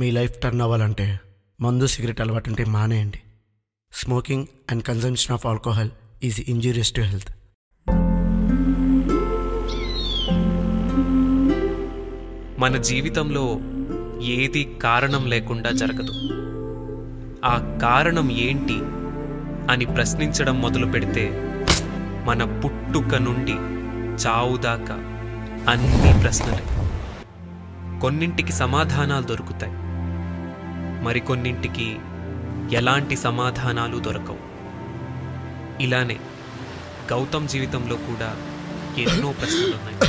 మీ life turn అవ్వాలంటే మందు cigarette అలవాటు ఉంటే మానేయండి. Smoking and consumption of alcohol is injurious to health. మన జీవితంలో ఏది కారణం లేకుండా జరగదు. ఆ కారణం ఏంటి అని ప్రశ్నించడం మొదలు పెడితే మన పుట్టుక నుండి చావు దాకా అన్ని ప్రశ్నలే. కొన్నింటికి సమాధానాలు దొరుకుతాయి, మరికొన్నింటికి ఎలాంటి సమాధానాలు దొరకవు. ఇలానే గౌతమ్ జీవితంలో కూడా ఎన్నో ప్రశ్నలున్నాయి.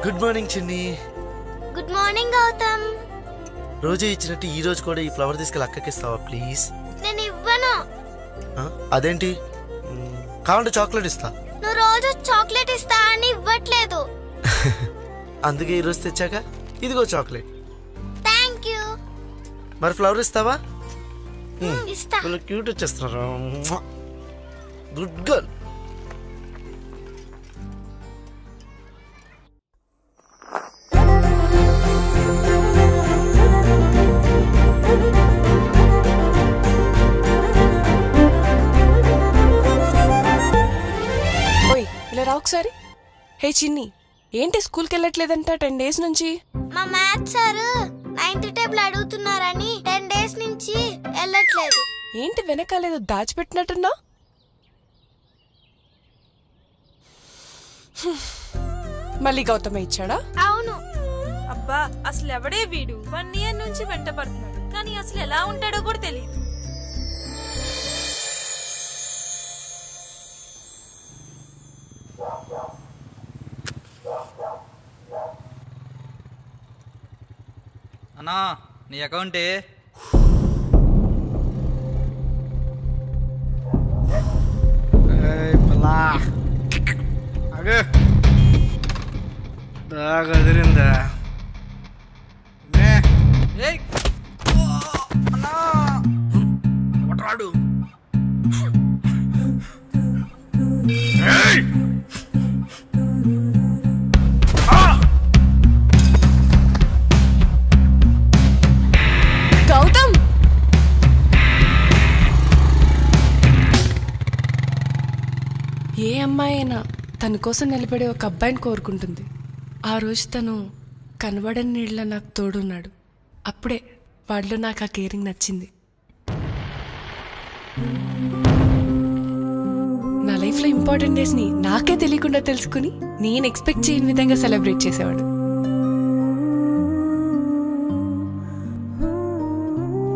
Good morning Chinni. Good morning Gautam. రోజు ఇచ్చినట్టు ఈ రోజు కూడా ఈ ఫ్లవర్ తీసుకెళ్ళి అక్కకి ఇస్తావా ప్లీజ్? నేను ఇవ్వను. అదేంటి? కావాలంటే చాక్లెట్ ఇస్తా. నువ్వు రోజు చాక్లెట్ ఇస్తా అని ఇవ్వట్లేదు. అందుకే ఈరోజు తెచ్చాక ఇదిగో చాక్లెట్. Thank you. మరి ఫ్లవర్ ఇస్తావా? ఇస్తా. క్యూట్ వచ్చేస్తున్నారు. Good girl. ఒకసారి. హే చిన్ని, ఏంటి స్కూల్కి వెళ్ళట్లేదంట 10 days నుంచి? మా మ్యాథ్స్ సార్ 9th టేబుల్ అడుగుతున్నారని 10 days నుంచి వెళ్ళట్లేదు. ఏంటి వెనకాలేదో దాచిపెట్టినట్టున్నా? మళ్ళీ గౌతమే ఇచ్చాడా? అవును. అబ్బా, అసలు ఎవడే వీడు? 1 year నుంచి వెంట పడుతున్నాడు, కానీ అసలు ఎలా ఉంటాడో కూడా తెలియదు. అన్నా, నీ అకౌంటే అదిరిందా? రాడు. గౌతమ్, ఏ అమ్మాయి అయినా తన కోసం నిలబడే ఒక అబ్బాయిని కోరుకుంటుంది. ఆ రోజు తను కనబడని నీళ్ళ నాకు తోడున్నాడు. అప్పుడే వాడిలో నాకు ఆ కేరింగ్ నచ్చింది. నా లైఫ్లో ఇంపార్టెంట్ డేస్ని నాకే తెలియకుండా తెలుసుకుని నేను ఎక్స్పెక్ట్ చేయని విధంగా సెలబ్రేట్ చేసేవాడు.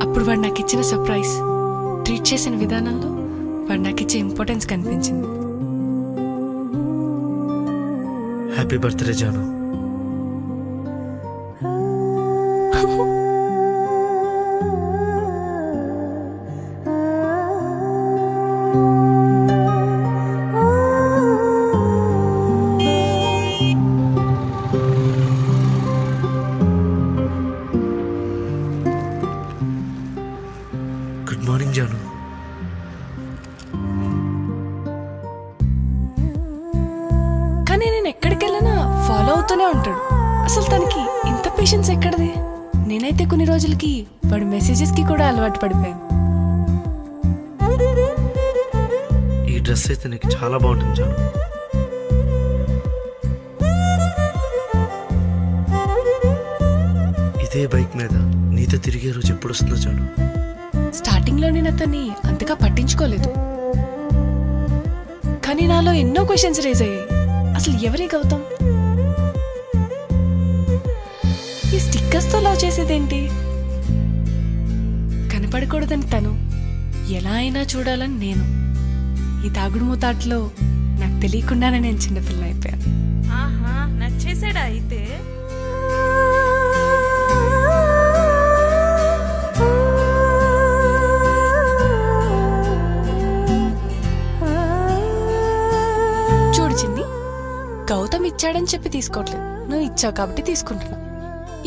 అప్పుడు వాడు నాకు ఇచ్చిన సర్ప్రైజ్, ట్రీట్ చేసిన విధానంలో వాడు నాకు ఇచ్చే ఇంపార్టెన్స్ కనిపించింది. Happy birthday Janu. Good morning Janu. కానీ నేను ఎక్కడికి వెళ్ళినా ఫాలో అవుతూనే ఉంటాడు. అసలు తనకి ఇంత పేషెన్స్ ఎక్కడిది? నేనైతే కొన్ని రోజులకి వాడి మెసేజెస్కి కూడా అలవాటు పడిపోయాను. ఈ డ్రెస్ అయితే నీకు చాలా బాగుంటుంది జాను. ఇదే బైక్ మీద నీతో తిరిగే రోజు ఎప్పుడు వస్తుందో జాను. స్టార్టింగ్లో నేను అతన్ని అంతగా పట్టించుకోలేదు, కానీ నాలో ఎన్నో క్వశ్చన్స్ రేజ్ అయ్యాయి. అసలు ఎవరి గౌతమ్? ఈ స్టిక్కర్స్తో లవ్ చేసేదేంటి? కనపడకూడదని తను, ఎలా అయినా చూడాలని నేను. ఈ తాగుడు మూతాట్లో నాకు తెలియకుండానే నేను చిన్నపిల్ల అయిపోయాను. ఆహా, నచ్చేసాడా అయితే? చూడు చిన్ని, గౌతమ్ ఇచ్చాడని చెప్పి తీసుకోవట్లేదు, నువ్వు ఇచ్చావు కాబట్టి తీసుకుంటున్నా.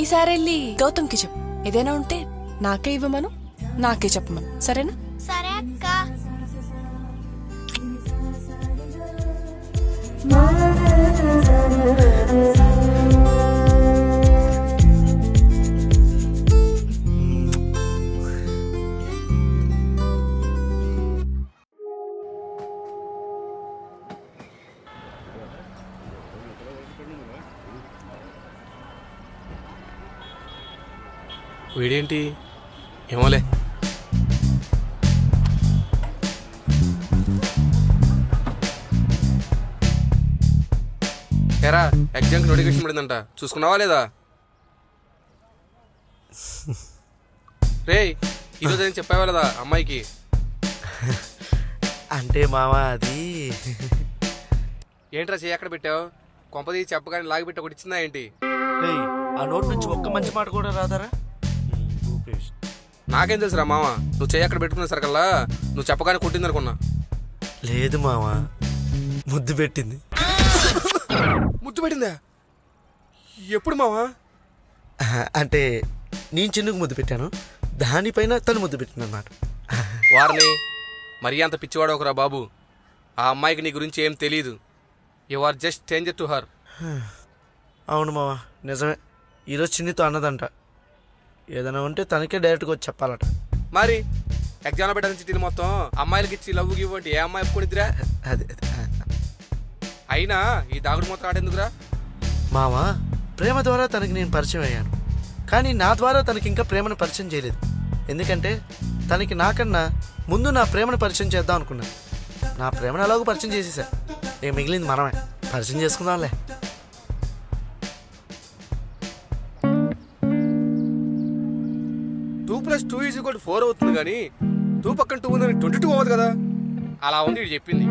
ఈసారి వెళ్ళి గౌతమ్కి చెప్పు, ఏదైనా ఉంటే నాకే ఇవ్వమను, నాకే చెప్పమను, సరేనా? సరే అక్క. వీడేంటి ఏమోలే. ఎరా ఎగ్జామ్కి నోటిఫికేషన్ పడిందంట, చూసుకున్నావా లేదా? రే ఈరోజు ఏం చెప్పావా లేదా అమ్మాయికి? అంటే మావా అది ఏంట్రా చెయ్యి ఎక్కడ పెట్టావు? కొంపది చెప్పగానే లాగి పెట్టి ఒకటి ఇచ్చిందా ఏంటి? రేయ్, ఆ నోట్ నుంచి ఒక్క మంచి మాట కూడా రాదారా? నాకేం తెలుసురా మామ, నువ్వు చెయ్యి అక్కడ పెట్టుకునే సరికల్లా నువ్వు చెప్పగానే కొట్టింది అనుకున్నా. లేదు మావా, ముద్దు పెట్టింది. ముద్దు పెట్టిందా? ఎప్పుడు మావా? అంటే నేను చిన్నుకు ముద్దు పెట్టాను, దానిపైన తను ముద్దు పెట్టింది అన్నమాట. వారిని మరీ అంత పిచ్చివాడు ఒకరా బాబు. ఆ అమ్మాయికి నీ గురించి ఏం తెలీదు. You are just stranger to her. అవును మావా, నిజమే. ఈరోజు చిన్నితో అన్నదంట, ఏదైనా ఉంటే తనకే డైరెక్ట్గా వచ్చి చెప్పాలట. మరి ఎగ్జామ్లో పెట్టాలని చిట్టీలు మొత్తం అమ్మాయిలకి ఇచ్చి లవ్ గివ్ అంటే ఏ అమ్మాయి ఒప్పుకొనిద్దిరా? అదే అయినా ఈ దాగుడు మొత్తం ఆడేందుకురా? మావా, ప్రేమ ద్వారా తనకి నేను పరిచయం అయ్యాను, కానీ నా ద్వారా తనకి ఇంకా ప్రేమను పరిచయం చేయలేదు. ఎందుకంటే తనకి నాకన్నా ముందు నా ప్రేమను పరిచయం చేద్దాం అనుకున్నాను. నా ప్రేమను ఎలాగో పరిచయం చేసేసా, ఇక మిగిలింది మనమే పరిచయం చేసుకుందాంలే. టూ ప్లస్ 2 = 4 అవుతుంది కానీ 2 పక్కన 2 ఉందని 22 అవ్వదు కదా. అలా ఉంది ఇది చెప్పింది.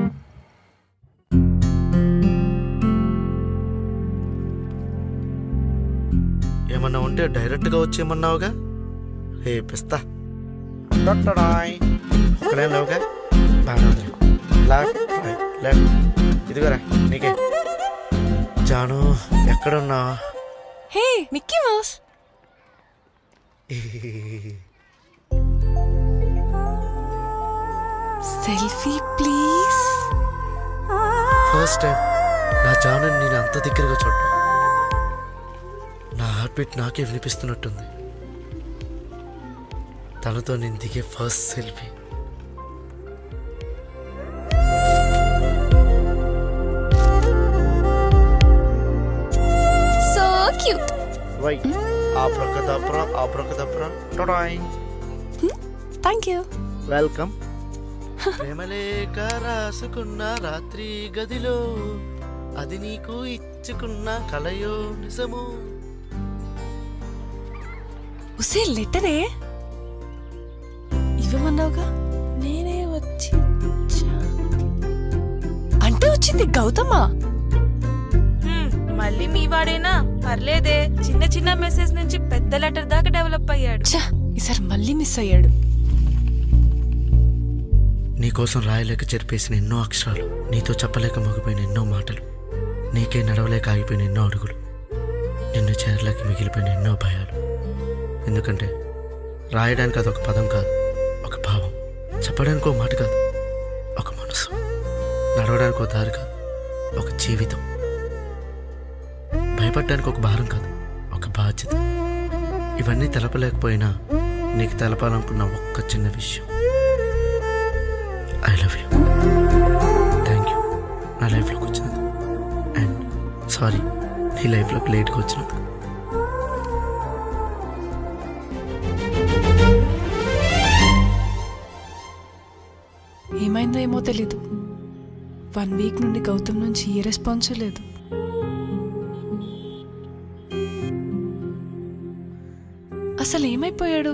ఏమన్నా ఉంటే డైరెక్ట్గా వచ్చేయమన్నావుగా, రేపిస్తా. ఒకడే లేవుగా, బాగా లెఫ్ట్ రైట్ లెఫ్ట్. ఇదిగోరా నీకే. జాను ఎక్కడున్నావు? Hey Mickey Mouse. Selfie please. First time నా జాను నేను అంత దగ్గరగా చూడటం. నా హార్ట్ బీట్ నాకే వినిపిస్తున్నట్టుంది. తనతో నేను దిగే first selfie. So cute. Why abracadabra టొడాయ్. Thank you. వెల్కమ్. ప్రేమలేక రాసుకున్న రాత్రి గదిలో, అది నీకు ఇచ్చుకున్న కలయో నిజమో. ఉసే లెటరే ఇవ్వమన్నావుగా, నేనే వచ్చి అంటే వచ్చింది గౌతమా? మళ్ళీ మీ వాడేనా? పర్లేదే, చిన్న చిన్న మెసేజ్ నుంచి పెద్ద లెటర్ దాకా డెవలప్ అయ్యాడు. ఈసారి మళ్ళీ మిస్ అయ్యాడు. నీకోసం రాయలేక చెరిపేసిన ఎన్నో అక్షరాలు, నీతో చెప్పలేక మగిపోయిన ఎన్నో మాటలు, నీకే నడవలేక ఆగిపోయిన ఎన్నో అడుగులు, నిన్ను చేరలేక మిగిలిపోయిన ఎన్నో భయాలు. ఎందుకంటే రాయడానికి అదొక పదం కాదు, ఒక భావం. చెప్పడానికి ఒక మాట కాదు, ఒక మనసు. నడవడానికి ఒక దారి కాదు, ఒక జీవితం. భయపడడానికి ఒక భారం కాదు, ఒక బాధ్యత. ఇవన్నీ తెలపలేకపోయినా నీకు తెలపాలనుకున్న ఒక్క చిన్న విషయం, I love you. Thank you నా లైఫ్లోకి వచ్చినందుకు, అండ్ సారీ నీ లైఫ్లోకి లేట్గా వచ్చినందుకు. ఏమైందో ఏమో తెలీదు, 1 వీక్ నుండి గౌతమ్ నుంచి ఏ రెస్పాన్స్ లేదు. అసలు ఏమైపోయాడు?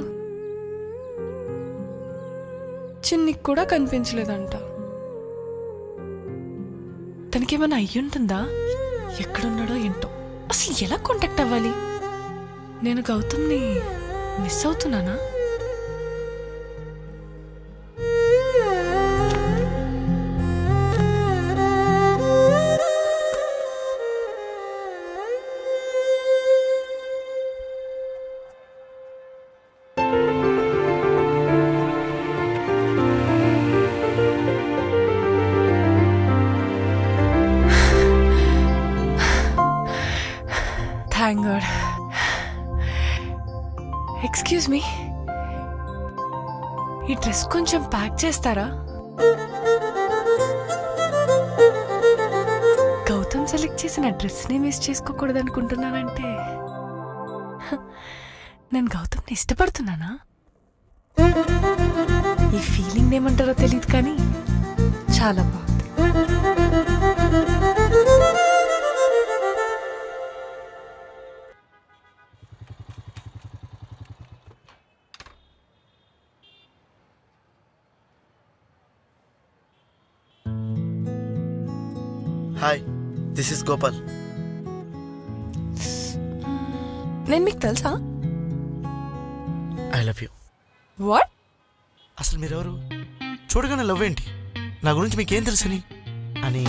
చిన్నికి కూడా కనిపించలేదంట. తనకేమైనా అయ్యుంటుందా? ఎక్కడున్నాడో ఏంటో. అసలు ఎలా కాంటాక్ట్ అవ్వాలి? నేను గౌతమ్ని మిస్ అవుతున్నానా? Thank God. ఎక్స్క్యూజ్ మీ, ఈ డ్రెస్ కొంచెం ప్యాక్ చేస్తారా? గౌతమ్ సెలెక్ట్ చేసిన డ్రెస్ని మిస్ చేసుకోకూడదు అనుకుంటున్నానంటే నేను గౌతమ్ని ఇష్టపడుతున్నానా? ఈ ఫీలింగ్ ఏమంటారో తెలియదు కానీ చాలా బాగుంది. Hi, this is Gopal. నేను మీకు తెలుసా? I love you. వాట్? అసలు మీరెవరు? చూడగానే లవ్ ఏంటి? నా గురించి మీకేం తెలుసని అని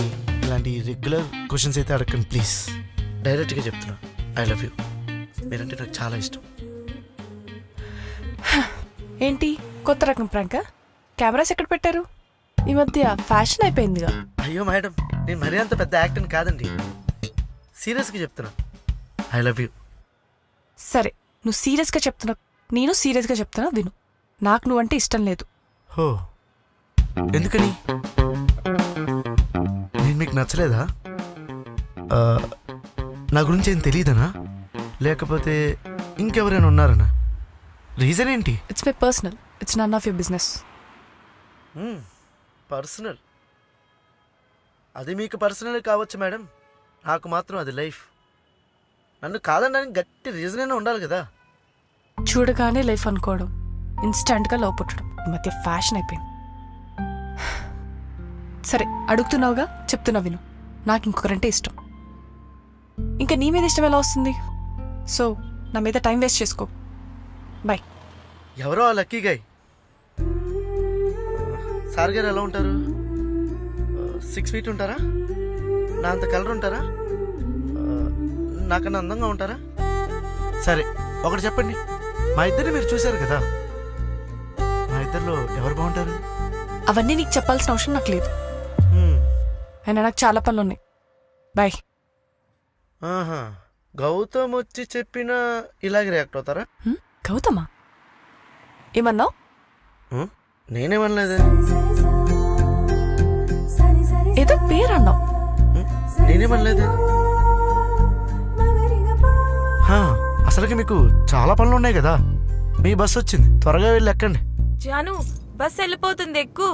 ఇలాంటి రెగ్యులర్ క్వశ్చన్స్ అయితే అడగండి ప్లీజ్. డైరెక్ట్గా చెప్తున్నా, ఐ లవ్ యూ. మీరంటే నాకు చాలా ఇష్టం. ఏంటి కొత్త రకం ప్రాంక్? కెమెరాస్ ఎక్కడ పెట్టారు? ఈ మధ్య ఫ్యాషన్ అయిపోయిందిగా. అయ్యో మేడం, నేను మరీ అంత పెద్ద యాక్టర్ని కాదండి. సీరియస్గా చెప్తున్నా, ఐ లవ్ యూ. సరే, నువ్వు సీరియస్గా చెప్తున్నా, నేను సీరియస్గా చెప్తున్నా, విను. నాకు నువ్వంటే ఇష్టం లేదు. హో, ఎందుకని? నేను మీకు నచ్చలేదా? నా గురించి ఏం తెలియదనా, లేకపోతే ఇంకెవరైనా ఉన్నారనా? రీజన్ ఏంటి? It's my personal, it's none of your business. Personal? అది మీకు పర్సనల్ కావచ్చు మేడం, నాకు మాత్రం అది లైఫ్. నన్ను కాదనడానికి గట్టి రీజన్ అయినా ఉండాలి కదా. చూడగానే లైఫ్ అనుకోవడం, ఇన్స్టంట్గా లవ్ పుట్టడం ఈ మధ్య ఫ్యాషన్ అయిపోయింది. సరే, అడుగుతున్నావుగా, చెప్తున్నా విను. నాకు ఇంకొకరంటే ఇష్టం. ఇంకా నీ మీద ఇష్టం ఎలా వస్తుంది? సో నా మీద టైం వేస్ట్ చేసుకో. బాయ్. ఎవరో ఆ లక్కీ గాయ్. సార్ గారు ఎలా ఉంటారు? 6 feet ఉంటారా? నా అంత కలర్ ఉంటారా? నాకన్నా అందంగా ఉంటారా? సరే, ఒకటి చెప్పండి. మా ఇద్దరిని మీరు చూశారు కదా, మా ఇద్దరిలో ఎవరు బాగుంటారు? అవన్నీ నీకు చెప్పాల్సిన అవసరం నాకు లేదు. అయినా నాకు చాలా పనులు ఉన్నాయి. బాయ్. ఆహా, గౌతమ్ వచ్చి చెప్పినా ఇలాగే రియాక్ట్ అవుతారా? గౌతమా? ఏమన్నావు? నేనేమనలేదే. ఏదో పేరు అన్నావు. నేనేమనలేదే. అసలుకి మీకు చాలా పనులు ఉన్నాయి కదా. మీ బస్సు వచ్చింది, త్వరగా వెళ్ళి ఎక్కండి. జాను, బస్ వెళ్ళిపోతుంది, ఎక్కు.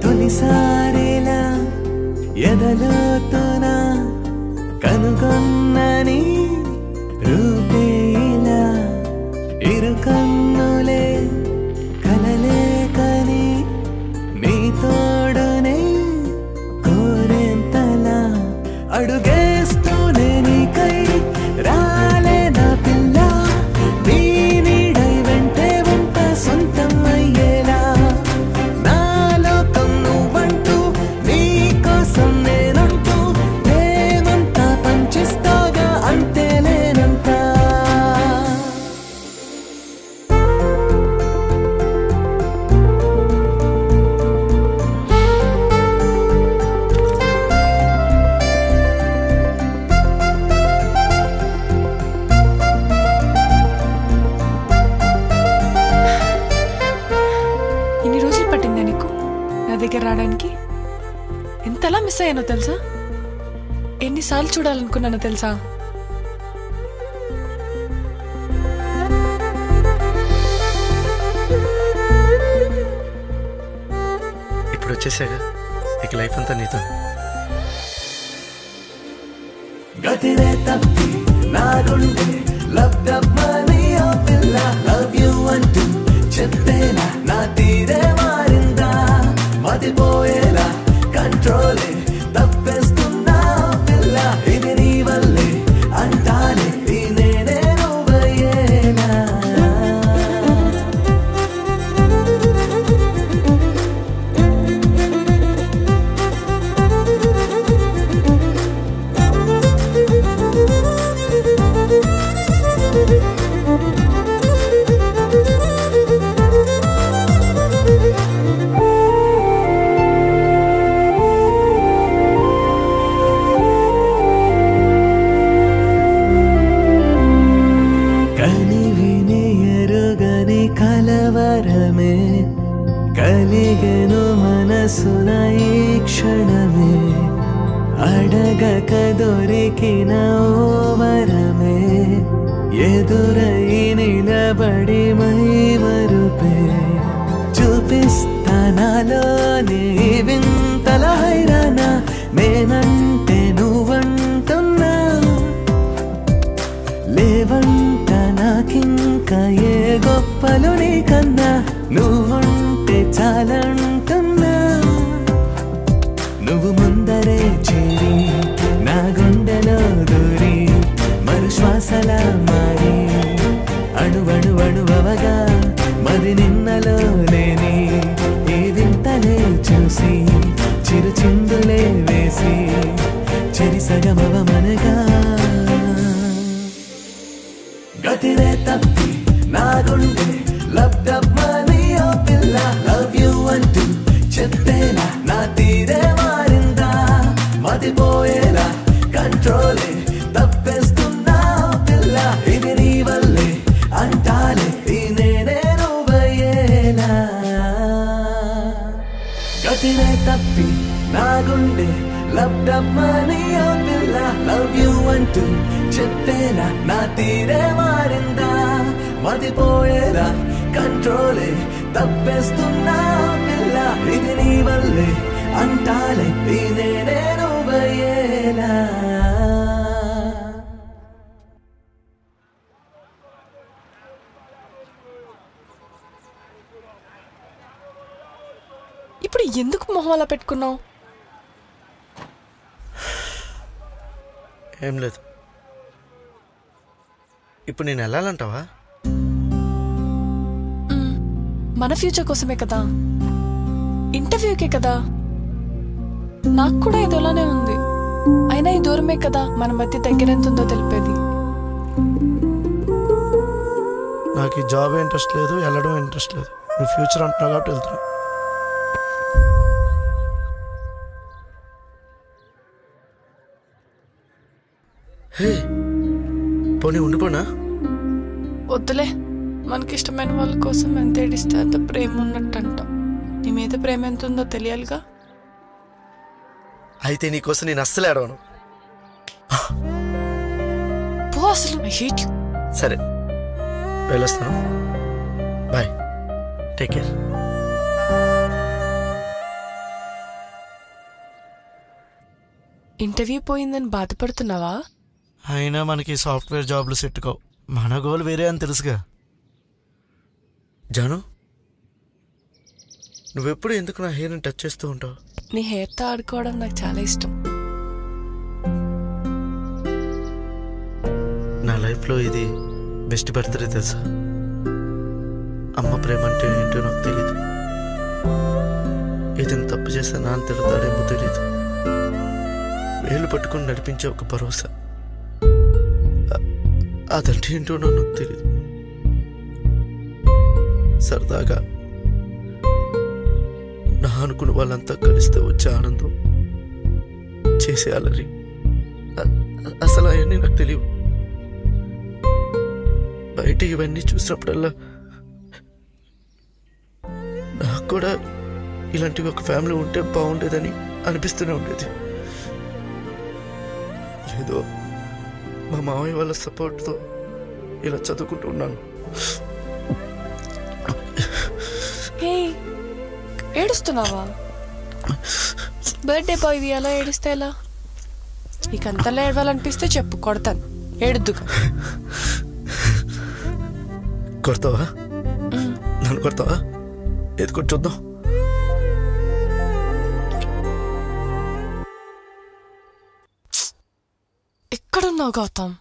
తొలిసారిలా ఎదలోతున కనుగొన్నని రూపేలా ఇరు కన్నులే కలలే కని నీ తోడునే కోరేంతలా అడుగేస్తూనే నీకై రాలే నా పిల్ల, నీ నీడై వెంటే ఉంట సొంతం అయ్యేలా. రావడానికి ఎంతలా మిస్ అయ్యానో తెలుసా? ఎన్నిసార్లు చూడాలనుకున్నానో తెలుసా? ఇప్పుడు వచ్చేసాగా, ఇక లైఫ్ అంతా నీతో. గతినే తప్పి నా గుండె లబ్డమ్మని ఓ పిల్ల లవ్ యు అంటూ చెప్పేలా నా తీరే మారిందా, మతిపోయేలా కంట్రోలే తప్పేస్తున్నా పిల్ల, ఇది నీ వల్లే అంటానే ఈ నేనే నువ్వయ్యేనా. కలవరమే కలిగెను మనసున ఈ క్షణమే, అడగక దొరికిన ఓ వరమే, ఎదురై నిలబడి మై మరుపే, చూపిస్తానాలోనే వింతల హైరాణ, నేనంటే నువ్వంటున్నా, లేవంట నాకింకా ఏ గొప్పలు నీకన్నా, నువ్వుంటే చాలంటున్నా, నువ్వు ముందరే చేరి నా గుండెలో దూరి మరు శ్వాసలా మారి, అణువణువణువగా మది నిన్నలో లేని ఈ వింతలే చూసి చిరు చిందులే వేసి చెరిసగమవమనగా, గతినే తప్పి నా గుండె లబ్డమ్మని ఓ పిల్ల లవ్ యు అంటూ చెప్పేలా నా తీరే మారిందా, మతిపోయేలా కంట్రోలే తప్పేస్తున్నా పిల్ల, ఇది నీ వల్లే అంటాలే ఈ నేనే నువ్వయ్యేలా. గతినే తప్పి నా గుండె లబ్డమ్మని ఓ పిల్ల లవ్ యు అంటూ చెప్పేలా నా తీరే మారిందా, మతిపోయేలా కంట్రోలే తప్పేస్తున్నా పిల్ల, ఇది నీ వల్లే అంటాలే ఈ నేనే నువ్వయ్యేలా. ఇప్పుడు ఎందుకు మొహంలా పెట్టుకున్నావు? ఏం లేదు. ఇప్పుడు నేను వెళ్ళాలంటావా? మన ఫ్యూచర్ కోసమే కదా, ఇంటర్వ్యూకే కదా. నాకు కూడా ఇదోలానే ఉంది. అయినా ఈ దూరమే కదా మన మధ్య దగ్గర ఎంత ఉందో తెలిపేది. నాకు ఈ జాబ్ ఇంట్రెస్ట్ లేదు, వెళ్ళడం ఇంట్రెస్ట్ లేదు. నువ్వు ఫ్యూచర్ అంటున్నావు కాబట్టి వెళ్తున్నా. హే, పోనీ ఉండిపోనా? వద్దులే, మనకిష్టమైన వాళ్ళ కోసం ఎంత ఏడిస్తే అంత ప్రేమ ఉన్నట్టు అంటాం. నీ మీద ప్రేమ ఎంత ఉందో తెలియాలిగా. అయితే నీకోసం నేను అస్సలు ఏడవను. పో అసలు, ఐ హేట్ యు. సరే, వెళ్ళొస్తాను. Bye, take care. ఇంటర్వ్యూ పోయిందని బాధపడుతున్నావా? అయినా మనకి సాఫ్ట్వేర్ జాబ్లు సెట్ కావు. మన గోల్ వేరే అని తెలుసుగా. జాను, నువ్వెప్పుడు ఎందుకు నా హెయిర్ని టచ్ చేస్తూ ఉంటావు? నీ హెయిర్తో ఆడుకోవడం నాకు చాలా ఇష్టం. నా లైఫ్లో ఇది బెస్ట్ బర్త్డే తెలుసా? అమ్మ ప్రేమ అంటే ఏంటో నాకు తెలీదు. ఏదైనా తప్పు చేస్తే నాన్న తిడతాడేమో తెలీదు. వేలు పట్టుకుని నడిపించే ఒక భరోసా, అదంటే ఏంటో నాకు తెలీదు. సరదాగా నా అనుకున్న వాళ్ళంతా కలిస్తే వచ్చే ఆనందం, చేసే అలరి, అసలు అవన్నీ నాకు తెలియవు. బయట ఇవన్నీ చూసినప్పుడల్లా నాకు కూడా ఇలాంటి ఒక ఫ్యామిలీ ఉంటే బాగుండేదని అనిపిస్తూనే ఉండేది. ఏదో మా మామయ్య వాళ్ళ సపోర్ట్తో ఇలా చదువుకుంటూ ఉన్నాను. ఏడుస్తున్నావా? బర్త్డే బాయ్ ఇది ఎలా ఏడిస్తే ఎలా? నీకు అంతలా ఏడవాలనిపిస్తే చెప్పు, కొడతాను. ఏడుద్దుగా. కొడతావా? నన్ను కొడతావా? ఏది కొట్టి చూద్దాం. ఎక్కడున్నావు గౌతమ్?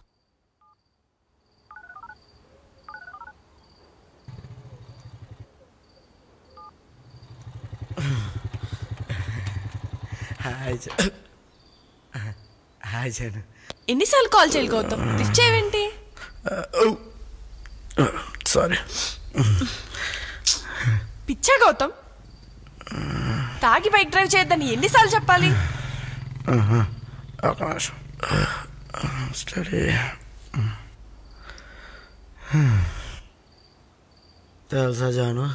హాయ్ జాను. ఎన్నిసార్లు కాల్ చేయాలి గౌతమ్? లిఫ్ట్ చేయవేంటి? సారీ. పిచ్చా గౌతమ్? తాగి బైక్ డ్రైవ్ చేయొద్దని ఎన్నిసార్లు చెప్పాలి? ఒక నిమిషం. స్టడీ. తెలుసా జాను,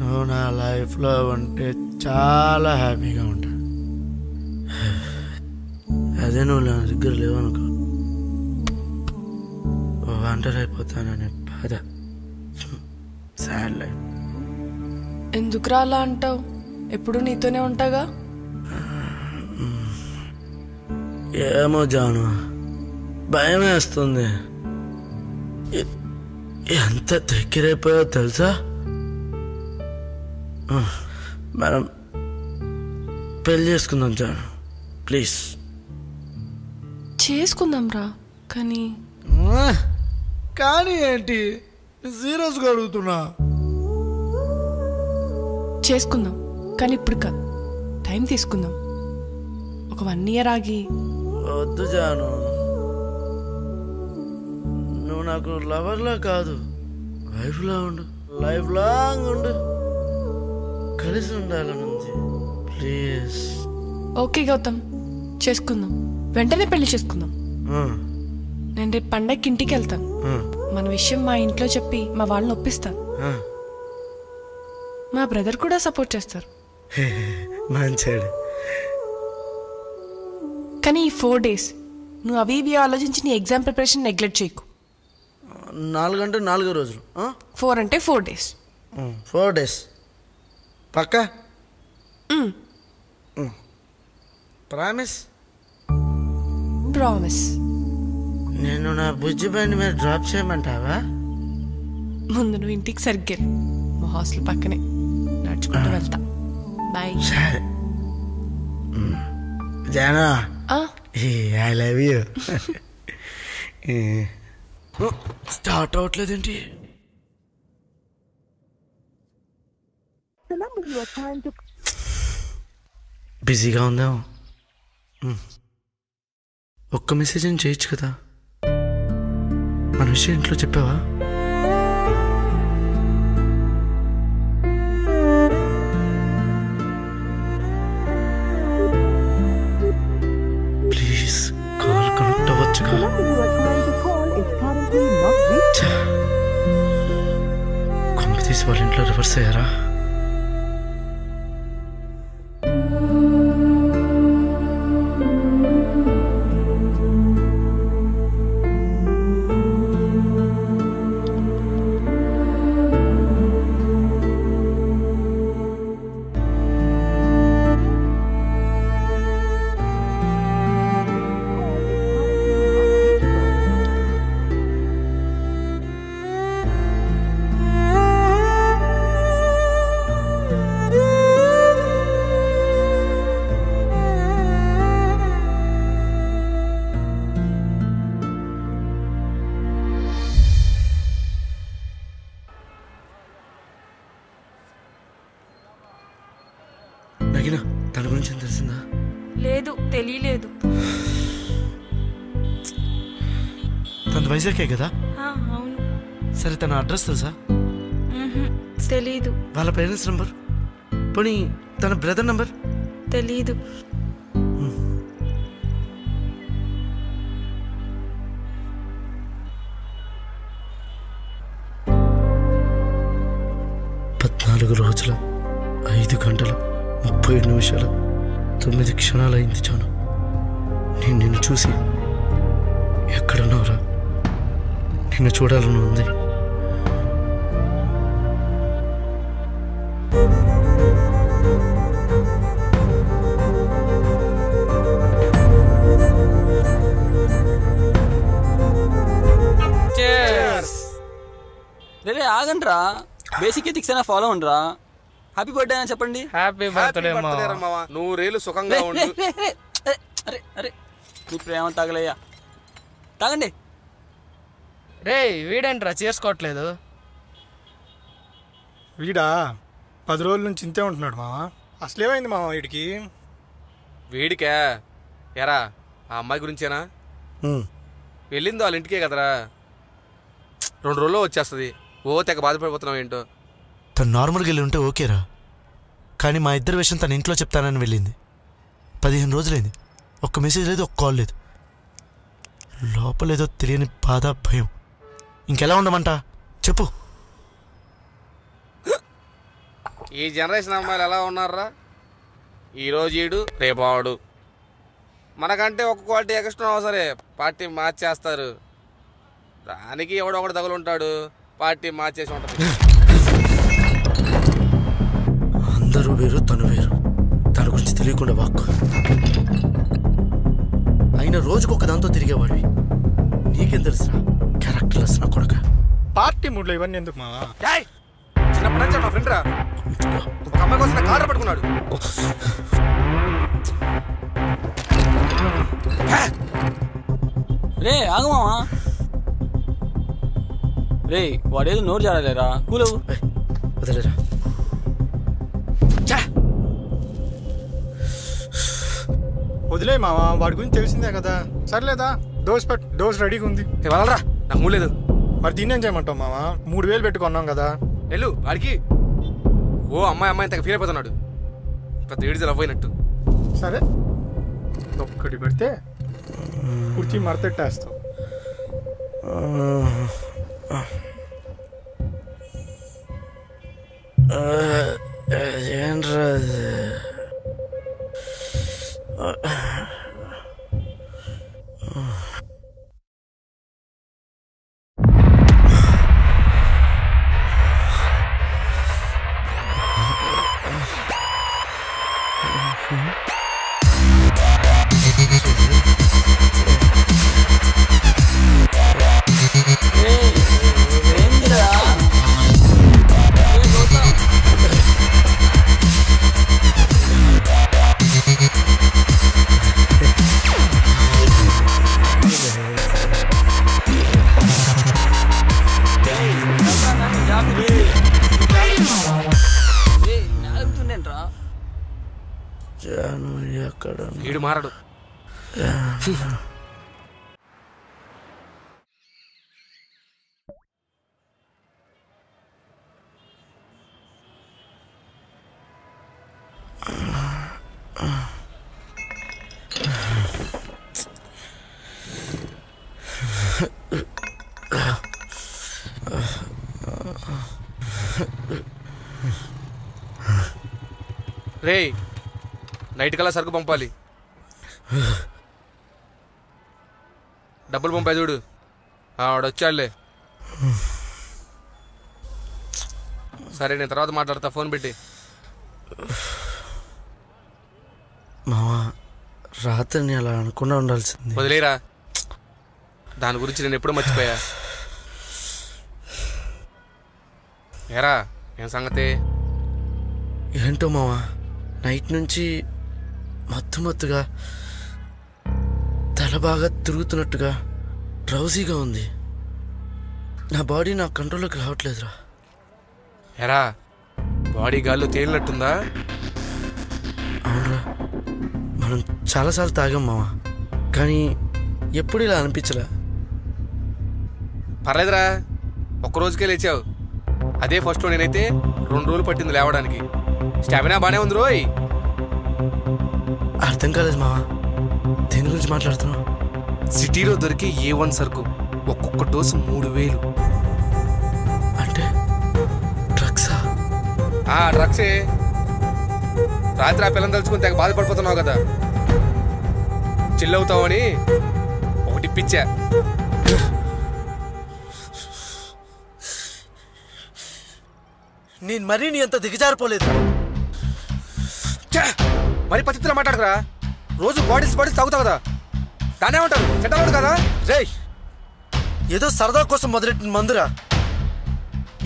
నువ్వు నా లైఫ్లో ఉంటే చాలా హ్యాపీగా ఉంటా. అదే నువ్వు నా దగ్గర లేవనుకో, ఒంటరి అయిపోతాననే బాధ. Sad life. ఎందుకురా అలా అంటావు? ఎప్పుడు నీతోనే ఉంటాగా. ఏమో జాను, భయం వేస్తుంది. ఎంత దగ్గరైపోయో తెలుసా? మనం పెళ్ళి చేసుకుందాం జాను, ప్లీజ్. చేసుకుందాం రా, కానీ కానీ ఏంటి? సీరియస్గా అడుగుతున్నా. చేసుకుందాం, కానీ ఇప్పుడు కాదు. టైం తీసుకుందాం. ఒక 1 year ఆగి. వద్దు జాను, నువ్వు నాకు లవర్లా కాదు, వైఫ్లా ఉండు. లైఫ్ లాంగ్ ఉండు. కలిసి ఉండాలనుంది, ప్లీజ్. ఓకే గౌతమ్, చేసుకుందాం. వెంటనే పెళ్లి చేసుకుందాం. నేను రేపు పండగకి ఇంటికి వెళ్తాను. మన విషయం మా ఇంట్లో చెప్పి మా వాళ్ళని ఒప్పిస్తాను. మా బ్రదర్ కూడా సపోర్ట్ చేస్తారు. మంచాడు. కానీ ఈ 4 days నువ్వు అవి ఇవి ఆలోచించి నీ ఎగ్జామ్ ప్రిపరేషన్ నెగ్లెక్ట్ చేయకు. 4 అంటే 4 రోజులు. 4 అంటే 4 days. 4 days పక్కా? ప్రామిస్? ప్రామిస్. నేను నా బుజ్జి బండి మీద డ్రాప్ చేయమంటావా? ముందు నువ్వు ఇంటికి సరిగ్గా మా హాస్టల్ పక్కనే నడుచుకుంటూ వెళ్తా. బాయ్. సరే జానా, ఐ లవ్ యూ. స్టార్ట్ అవ్వట్లేదేంటి? బిజీగా ఉందా? ఒక్క మెసేజ్ అని చేయొచ్చు కదా. మన విషయం ఇంట్లో చెప్పావా? ప్లీజ్ కాల్ కనెక్ట్ అవ్వచ్చుగా. కొంప తీసి వాళ్ళ ఇంట్లో రివర్స్ అయ్యారా? నగినా, తన గురించి ఏం తెలిసిందా? లేదు, తెలియలేదు. తన వైజాగే కదా? అవును. సరే, తన అడ్రస్ తెలుసా? తెలీదు. వాళ్ళ పేరెంట్స్ నంబర్, పోనీ తన బ్రదర్ నంబర్? తెలీదు. పద్నాలుగు రోజుల 5 గంటల 37 నిమిషాల 9 క్షణాలు అయింది జాను. నేను నిన్ను చూసి ఎక్కడున్నావురా, నిన్ను చూడాలని ఉంది. రే ఆగండ్రా, బేసిక్ ఎథిక్స్ అయినా ఫాలో ఉండరా. హ్యాపీ బర్త్డే అని చెప్పండి. హ్యాపీ బర్త్డే మావా. నువ్వు రేలు సుఖంగా ఉండు. అరే అరే నీ ప్రేమ తాగలయ్యా, తాగండి. రే వీడేంట్రా చేసుకోవట్లేదు? వీడా 10 రోజుల నుంచి ఇంతే ఉంటున్నాడు మావా. అసలేమైంది మావా వీడికి? వీడికా ఎరా ఆ అమ్మాయి గురించేనా? వెళ్ళిందో వాళ్ళ ఇంటికే కదరా, 2 రోజుల్లో వచ్చేస్తుంది. ఓ తెగ బాధపడిపోతున్నావు ఏంటో. తను నార్మల్గా వెళ్ళి ఉంటే ఓకేరా, కానీ మా ఇద్దరి విషయం తన ఇంట్లో చెప్తానని వెళ్ళింది. 15 రోజులైంది, ఒక్క మెసేజ్ లేదు, ఒక్క కాల్ లేదు. లోపలేదో తెలియని బాధ, భయం. ఇంకెలా ఉండమంటా చెప్పు. ఈ జనరేషన్ అమ్మాయిలు ఎలా ఉన్నారా? ఈరోజు ఈడు రేపు ఆడు. మనకంటే ఒక క్వాలిటీ ఎక్స్ట్రా సరే పార్టీ మార్చేస్తారు. దానికి ఎవడో ఒకటి తగులుంటాడు, పార్టీ మార్చేసి ఉంటుంది. అందరూ వేరు, తను వేరు. దాని గురించి తెలియకుండా వాక్కు. అయినా రోజుకొక దాంతో తిరిగేవాడివి, నీకేం తెలుసురా? క్యారెక్టర్లెస్ నా కొడక. పార్టీ మూడ్లో ఇవన్నీ ఎందుకు మావా? చిన్నప్పటి నుంచి మా ఫ్రెండ్ రా, ఒక అమ్మాయి కోసం కార్ పట్టుకున్నాడు. రే ఆగమావా, రే వాడేదో నోరు జాడలేరా, కూలవు. వదిలేరా. వదిలే మావా, వాడి గురించి తెలిసిందే కదా. సర్లేదా, డోస్ రెడీగా ఉంది. వాళ్ళరా నాకు మూలేదు. మరి దీన్ని ఏం చేయమంటావు మావా? 3000 పెట్టుకున్నాం కదా. వెళ్ళు వాడికి. ఓ అమ్మాయి తెగ ఫీల్ అయిపోతున్నాడు, పెద్ద ఏడిది లవ్ అయినట్టు. సరే ఒక్కటి పెడితే కుర్చీ మరతెట్టేస్తావు. ఏంట్రా వీడు మారడు. రే నైట్ కల్లా సరుకు పంపాలి. డబ్బులు పంపా చూడు, ఆడొచ్చాడులే. సరే నేను తర్వాత మాట్లాడతా, ఫోన్ పెట్టి. మావా రాత్రిని అలా అనుకున్నా ఉండాల్సింది. వదిలేరా, దాని గురించి నేను ఎప్పుడూ మర్చిపోయా. ఏరా ఏం సంగతి? ఏంటో మావా, నైట్ నుంచి మత్తుగా తల బాగా తిరుగుతున్నట్టుగా డ్రౌజీగా ఉంది. నా బాడీ నా కంట్రోల్లోకి రావట్లేదురా. ఎరా బాడీ గాల్లో తేలినట్టుందా? అవునరా, మనం చాలాసార్లు తాగాం మావా, కానీ ఎప్పుడు ఇలా అనిపించలే. పర్లేదురా, ఒక్కరోజుకే లేచావు. అదే ఫస్ట్లో నేనైతే 2 రోజులు పట్టింది లేవడానికి. స్టామినా బాగానే ఉంది రోయ్. అర్థం కాలేదు మావా, దేని గురించి మాట్లాడుతున్నావు? సిటీలో దొరికే A1 సరుకు ఒక్కొక్క డోసు 3000. అంటే డ్రగ్సా? డ్రగ్సే. రాత్రి ఆ పిల్లని తలుచుకుని తెగ బాధపడిపోతున్నావు కదా, చిల్లవుతావని ఒకటి ఇప్పించా. నేను మరీ నీ అంత దిగజారిపోలేదు. మరి పచ్చిలో మాట్లాడకరా. రోజు బాటిల్స్ తాగుతావు కదా, దానే ఉంటారు చెడ్డవాడు కదా. రే, ఏదో సరదా కోసం మొదలెట్టిన మందురా.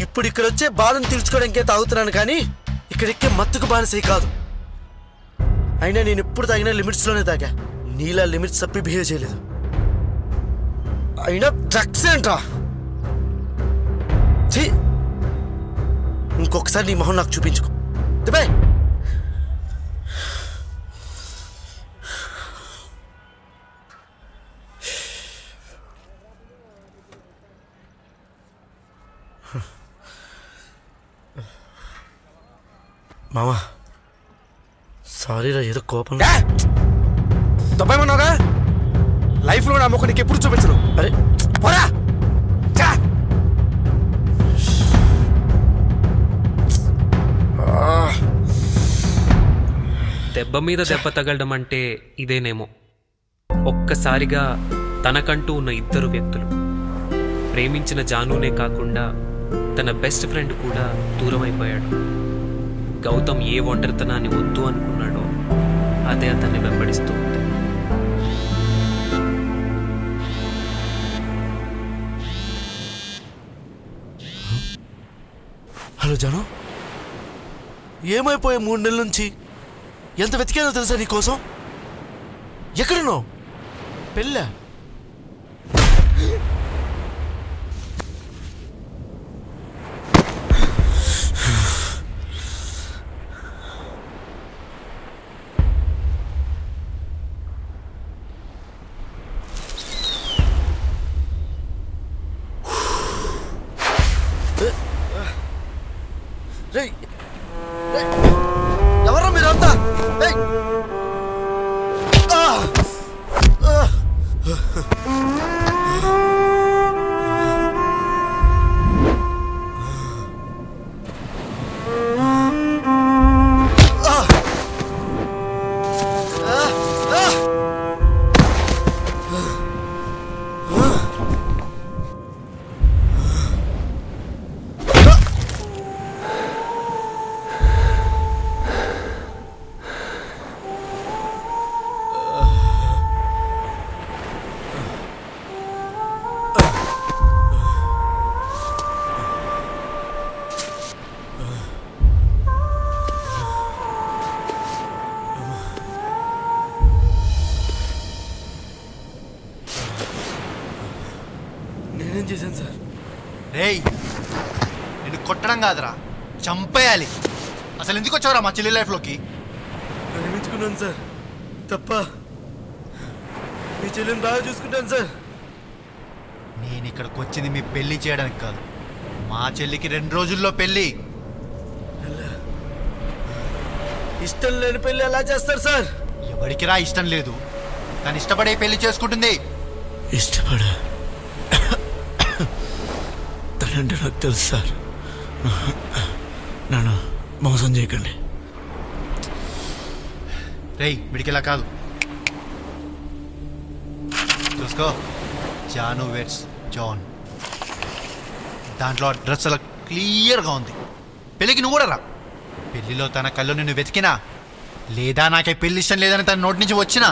ఇప్పుడు ఇక్కడ వచ్చే బాధను తీర్చుకోవడానికే తాగుతున్నాను, కానీ ఇక్కడెక్కే మత్తుకు బానిసే కాదు. అయినా నేను ఎప్పుడు తాగినా లిమిట్స్లోనే తాగా. నీలా లిమిట్స్ తప్పి బిహేవ్ చేయలేదు. అయినా డ్రగ్స్ ఏంట్రా? ఇంకొకసారి నీ మొహం నాకు చూపించుకో. దిబే. మామా సారీరా, ఏదో కోపం. తప్పేమన్నావుగా? లైఫ్లో నా ముఖం నీకు ఎప్పుడు చూపించను. అరే పోరా. దెబ్బ మీద దెబ్బ తగలడం అంటే ఇదేనేమో. ఒక్కసారిగా తనకంటూ ఉన్న ఇద్దరు వ్యక్తులు, ప్రేమించిన జానునే కాకుండా తన బెస్ట్ ఫ్రెండ్ కూడా దూరం అయిపోయాడు. గౌతమ్ ఏ ఒంటరితనాన్ని వద్దు అనుకున్నాడో అదే అతన్ని వెంబడిస్తూ ఉంది. హలో జాను, ఏమైపోయా 3 నెలల నుంచి? ఎంత వెతికానో తెలుసా నీకోసం? ఎక్కడున్నావు? పెళ్ళా? ఎవరా మీరంతా? నేనేం చేశాను సార్? రేయ్, నేను కొట్టడం కాదురా, చంపేయాలి. అసలు ఎందుకు వచ్చావురా మా చెల్లి లైఫ్లోకి? ప్రేమించుకున్నాను సార్, తప్ప. మీ చెల్లిని బాగా చూసుకుంటాను సార్. నేను ఇక్కడికి వచ్చింది మీ పెళ్లి చేయడానికి కాదు. మా చెల్లికి 2 రోజుల్లో పెళ్లి. ఇష్టం లేని పెళ్లి ఎలా చేస్తారు సార్? ఎవరికి రా ఇష్టం లేదు, కానీ ఇష్టపడే పెళ్లి చేసుకుంటుంది. ఇష్టపడా? తనంటే నాకు తెలుసు సార్. నన్ను మోసం చేయకండి. రేయ్, వీడికిలా కాదు. చూసుకో, జాను వెట్స్ జాన్. దాంట్లో అడ్రస్ అలా క్లియర్గా ఉంది. పెళ్ళికి నువ్వు కూడా రా. పెళ్లిలో తన కళ్ళు నిన్ను వెతికినా, లేదా నాకే పెళ్లి ఇష్టం లేదని తన నోటి నుంచి వచ్చినా,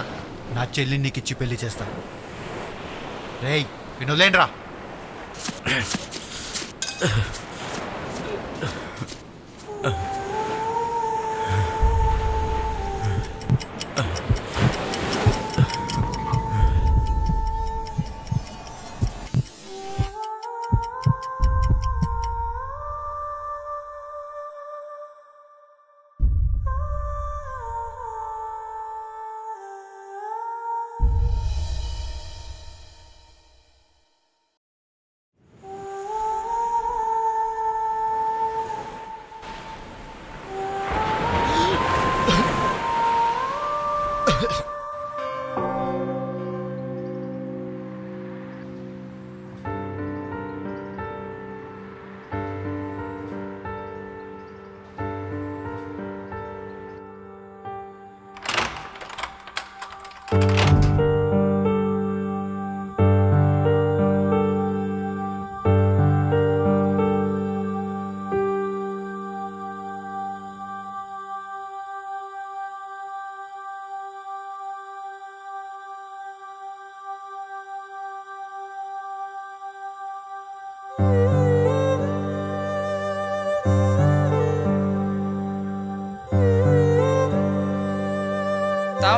నా చెల్లిని నీకు ఇచ్చి పెళ్లి చేస్తాను. రేయ్, విను లేండ్రా.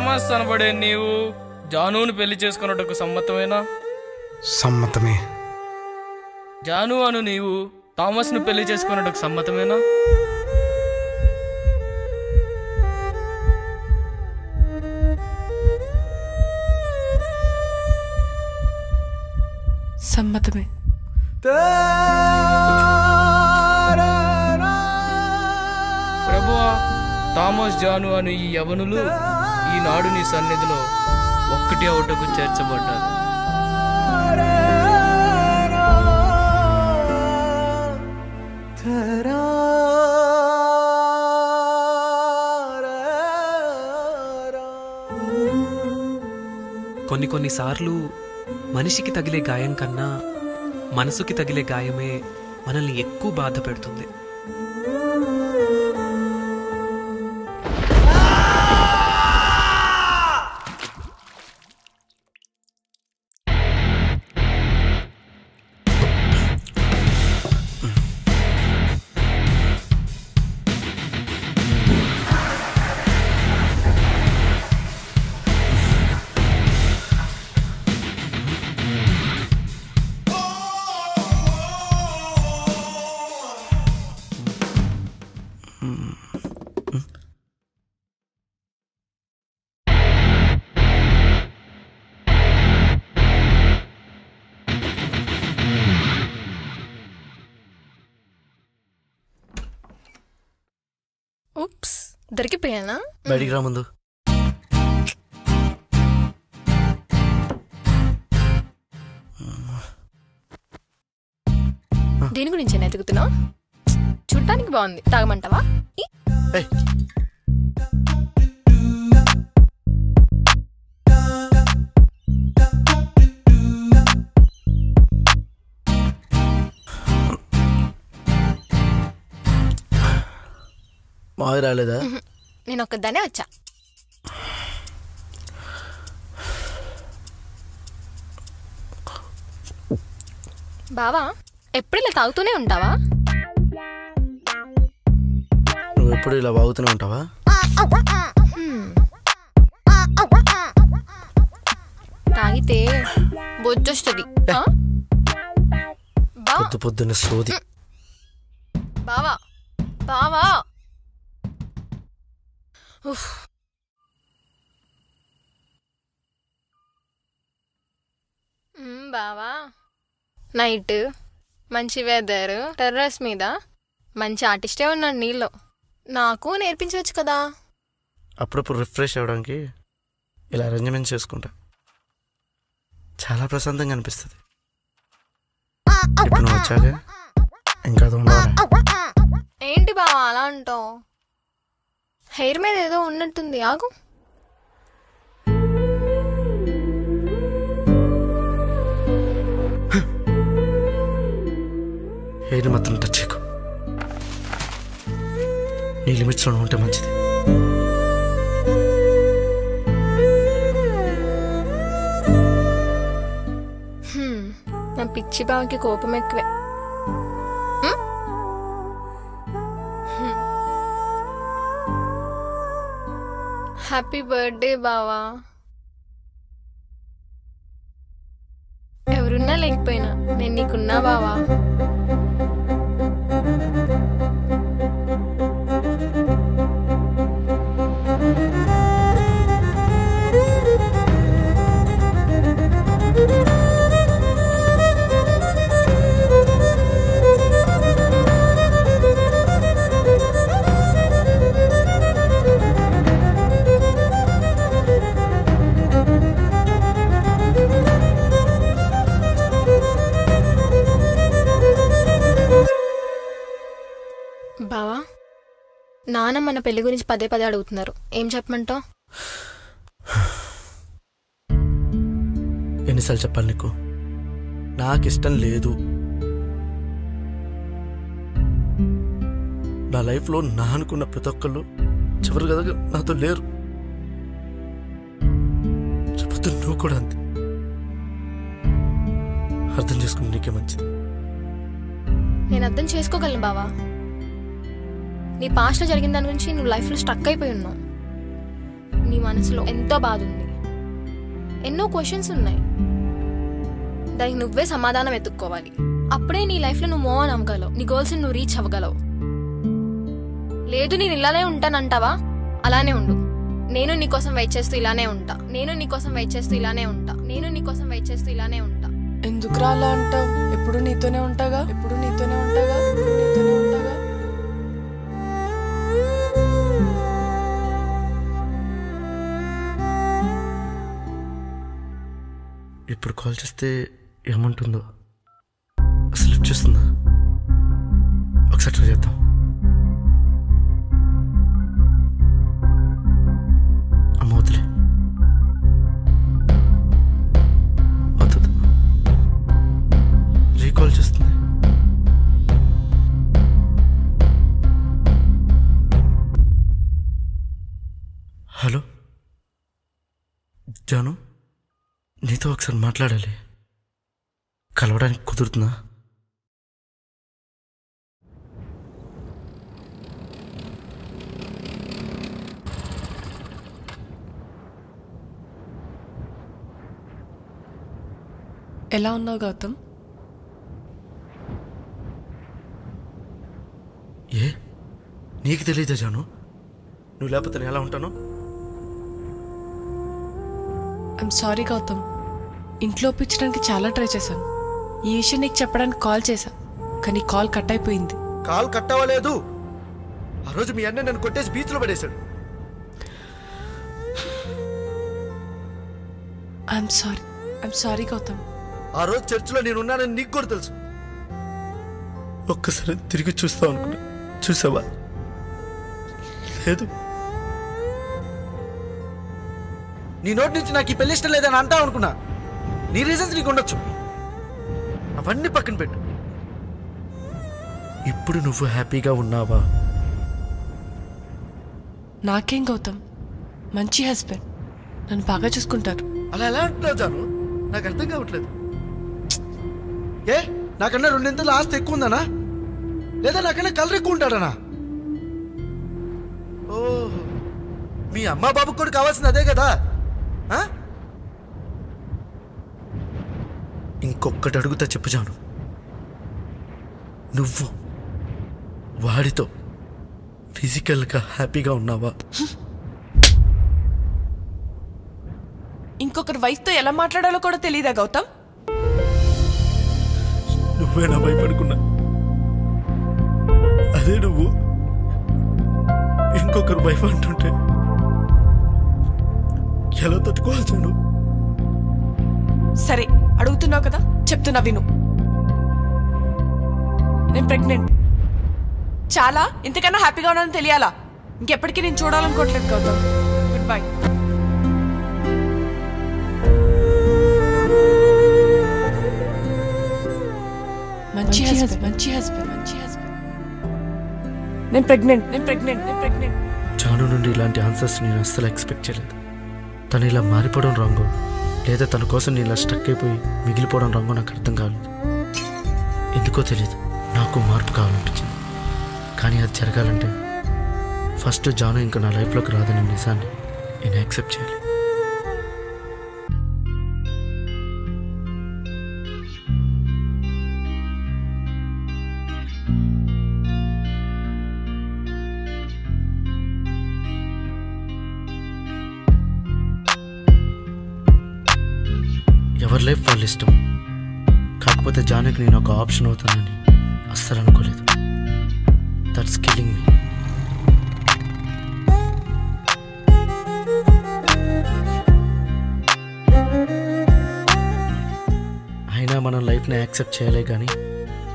థామస్ అనబడే నీవు జానుని పెళ్లి చేసుకున్నట్టుకు సమ్మతమేనా? సమ్మతమే. జాను అను నీవు థామస్ను పెళ్లి చేసుకున్నట్టుకు సమ్మతమేనా? సమ్మతమే. ప్రభువా, థామస్ జాను అను ఈ యవనులు ఈనాడు నీ సన్నిధిలో ఒక్కటి అవుటకు చేర్చబడ్డారు. కొన్నిసార్లు మనిషికి తగిలే గాయం కన్నా మనసుకి తగిలే గాయమే మనల్ని ఎక్కువ బాధ పెడుతుంది. ఉప్స్, దొరికిపోయానా? బయటికి రా ముందు. దేని గురించి ఎతుకుతున్నావు? చూడటానికి బాగుంది, తాగమంటావా? మావి రాలేదా? నేను ఒక్కదానే వచ్చా. బావా, ఎప్పుడు ఇలా తాగుతూనే ఉంటావా? నువ్వు ఎప్పుడు ఇలా వాగుతూనే ఉంటావా? తాగితే బొజ్జొస్తుంది. పొద్దు పొద్దున్న సోది. బావా బావా, బావా, నైట్ మంచి వెదర్, టెర్రస్ మీద మంచి ఆర్టిస్టే ఉన్నాడు నీళ్ళు. నాకు నేర్పించవచ్చు కదా. అప్పుడప్పుడు రిఫ్రెష్ అవ్వడానికి ఇలా అరేంజ్మెంట్ చేసుకుంటా. చాలా ప్రశాంతంగా అనిపిస్తుంది. ఇప్పుడు నువ్వు వచ్చాక ఇంకా అది ఉండాలి. ఏంటి బావా అలా అంటావు? హెయిర్ మీద ఏదో ఉన్నట్టుంది, ఆగు. హెయిర్ మాత్రం టచ్ చేయకు. నీ లిమిట్స్లో ఉంటే మంచిది. నా పిచ్చి బావకి కోపం ఎక్కువే. హ్యాపీ బర్త్డే బావా. ఎవరున్నా లేకపోయినా నేను నీకున్నా బావా. బావా, నాన్న మన పెళ్లి గురించి పదే పదే అడుగుతున్నారు. ఏం చెప్పమంటావు? ఎన్నిసార్లు చెప్పాలి నీకు? నాకు ఇష్టం లేదు. నా లైఫ్లో నా అనుకున్న ప్రతి ఒక్కళ్ళు చివరి కదా నాతో లేరు. చెప్పొద్దు, నువ్వు కూడా అంతే. అర్థం చేసుకుని నీకే మంచిది. నేను అర్థం చేసుకోగలను బావా. నీ పాస్ట్లో జరిగిన దాని గురించి నువ్వు లైఫ్లో స్ట్రక్ అయిపోయి ఉన్నావు. నీ మనసులో ఎంతో బాధ ఉంది, ఎన్నో క్వశ్చన్స్ ఉన్నాయి. దానికి నువ్వే సమాధానం వెతుక్కోవాలి. అప్పుడే నీ లైఫ్లో నువ్వు మూవ్ ఆన్ అవ్వగలవు, నీ గోల్స్ నువ్వు రీచ్ అవ్వగలవు. లేదు నేను ఇలానే ఉంటానంటావా? అలానే ఉండు. నేను నీకోసం వెయిట్ చేస్తూ ఇలానే ఉంటా. నేను నీకోసం వెయిట్ చేస్తూ ఇలానే ఉంటా. నేను నీకోసం వెయిట్ చేస్తూ ఇలానే ఉంటా. ఎందుకురా అలా అంటావు? ఎప్పుడు నీతోనే ఉంటాగా, ఎప్పుడు నీతోనే ఉంటాగా, ఎప్పుడు నీతోనే ఉంటాగా. ఇప్పుడు కాల్ చేస్తే ఏమంటుందో అసలు లిఫ్ట్ చేస్తుందా? ఒకసారి ట్రై చేద్దాం. అమ్మ వదిలే, వద్దు, రీకాల్ చేస్తుంది. హలో జాను, నీతో ఒకసారి మాట్లాడాలి. కలవడానికి కుదురుతుందా? ఎలా ఉన్నావు గౌతమ్? ఏ నీకు తెలియదా జాను? నువ్వు లేకపోతే నేను ఎలా ఉంటాను? I'm sorry Gautam. ఇంట్లో ఒప్పించడానికి చాలా ట్రై చేశాను. ఈ విషయం నీకు చెప్పడానికి కాల్ చేశా, కానీ కాల్ కట్ అయిపోయింది. కాల్ కట్ అవ్వలేదు. ఆ రోజు మీ అన్న నన్ను కొట్టేసి బీచ్లో పడేశాడు. I'm sorry Gautam. ఆ రోజు చర్చిలో నేనున్నానని నీకు కూడా తెలుసు. ఒక్కసారి తిరిగి చూస్తావు అనుకున్నా, చూసావా? లేదు. నీ నోటి నుంచి నాకు ఈ పెళ్లి ఇష్టం లేదని అంటావు అనుకున్నా. నీ రీజన్స్ నీకు ఉండొచ్చు, అవన్నీ పక్కన పెట్టు. ఇప్పుడు నువ్వు హ్యాపీగా ఉన్నావా? నాకేం గౌతమ్, మంచి హస్బెండ్, నన్ను బాగా చూసుకుంటారు. అలా ఎలా అంటున్నావు జాను? నాకు అర్థం కావట్లేదు. ఏ నాకన్నా రెండింతలు ఆస్తి ఎక్కువ ఉందనా, లేదా నాకన్నా కలర్ ఎక్కువ ఉంటాడనా? ఓహో, మీ అమ్మా బాబుకు కూడా కావాల్సింది అదే కదా? ఇంకొక్కటి అడుగుతా చెప్పు జాను, నువ్వు వాడితో ఫిజికల్గా హ్యాపీగా ఉన్నావా? ఇంకొకరి వైఫ్తో ఎలా మాట్లాడాలో కూడా తెలియదా గౌతమ్? నువ్వే నా వైఫ్ అనుకున్నా, అదే నువ్వు ఇంకొకరు వైఫ్ అంటుంటే ఎలా తట్టుకోవాలి జాను? సరే అడుగుతున్నావు కదా, చెప్తున్నా విను. నేను ప్రెగ్నెంట్. చాలా ఇంతకన్నా హ్యాపీగా ఉన్నానని తెలియాలా? ఇంకెప్పటికీ నేను చూడాలనుకోవట్లేదు గౌతమ్. Good bye. మంచి హస్బెండ్. నేను ప్రెగ్నెంట్. జాను నుండి ఇలాంటి ఆన్సర్స్ నేను అస్సలు ఎక్స్పెక్ట్ చేయలేదు. తను ఇలా మారిపోవడం రాంగో, లేదా తన కోసం నేను ఇలా స్టక్ అయిపోయి మిగిలిపోవడం రాంగో నాకు అర్థం కాలేదు. ఎందుకో తెలియదు, నాకు మార్పు కావాలనిపించింది. కానీ అది జరగాలంటే ఫస్ట్ జాను ఇంకా నా లైఫ్లోకి రాదనే నిజాన్ని నేను యాక్సెప్ట్ చేయాలి. ఎవరి లైఫ్ వాళ్ళ ఇష్టం. కాకపోతే జానుకి నేను ఒక ఆప్షన్ అవుతానని అస్సలు అనుకోలేదు. దట్స్ కిల్లింగ్ మీ. అయినా మనం లైఫ్ని యాక్సెప్ట్ చేయలే, కానీ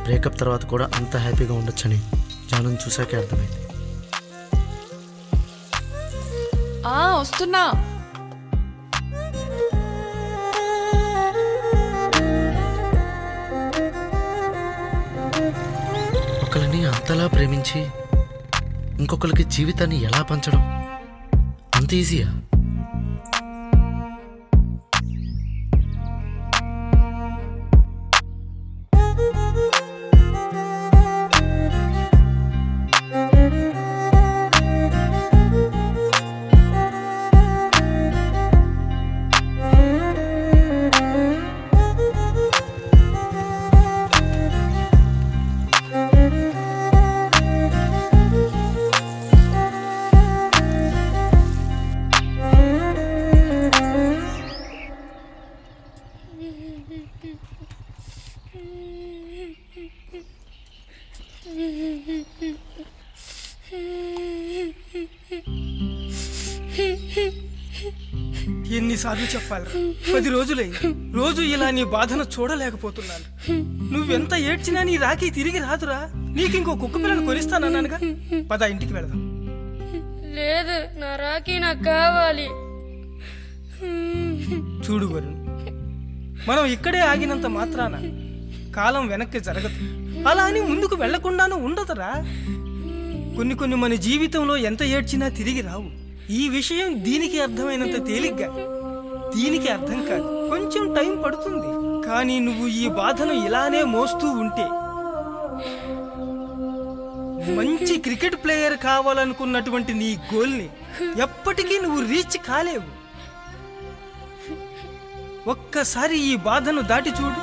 బ్రేకప్ తర్వాత కూడా అంత హ్యాపీగా ఉండొచ్చని జానుని చూసాకే అర్థమైంది. వస్తున్నా. ఒకరిని అంతలా ప్రేమించి ఇంకొకరికి జీవితాన్ని ఎలా పంచడం అంత ఈజీయా? ఎన్నిసార్లు చెప్పాలి? 10 రోజులైంది. రోజు ఇలా నీ బాధను చూడలేకపోతున్నాను. నువ్వెంత ఏడ్చినా నీ రాఖీ తిరిగి రాదురా. నీకు ఇంకో కుక్క పిల్లను కొనిస్తానన్నానుగా. పద ఇంటికి వెళదాం. లేదు, నా రాఖీ నాకు కావాలి. చూడు వరుణ్, మనం ఇక్కడే ఆగినంత మాత్రాన కాలం వెనక్కి జరగదు. అలా అని ముందుకు వెళ్లకుండానూ ఉండదురా. కొన్ని మన జీవితంలో ఎంత ఏడ్చినా తిరిగి రావు. ఈ విషయం దీనికి అర్థమైనంత తేలిగ్గా దీనికి అర్థం కాదు. కొంచెం టైం పడుతుంది. కానీ నువ్వు ఈ బాధను ఇలానే మోస్తూ ఉంటే మంచి క్రికెట్ ప్లేయర్ కావాలనుకున్నటువంటి నీ గోల్ని ఎప్పటికీ నువ్వు రీచ్ కాలేవు. ఒక్కసారి ఈ బాధను దాటి చూడు.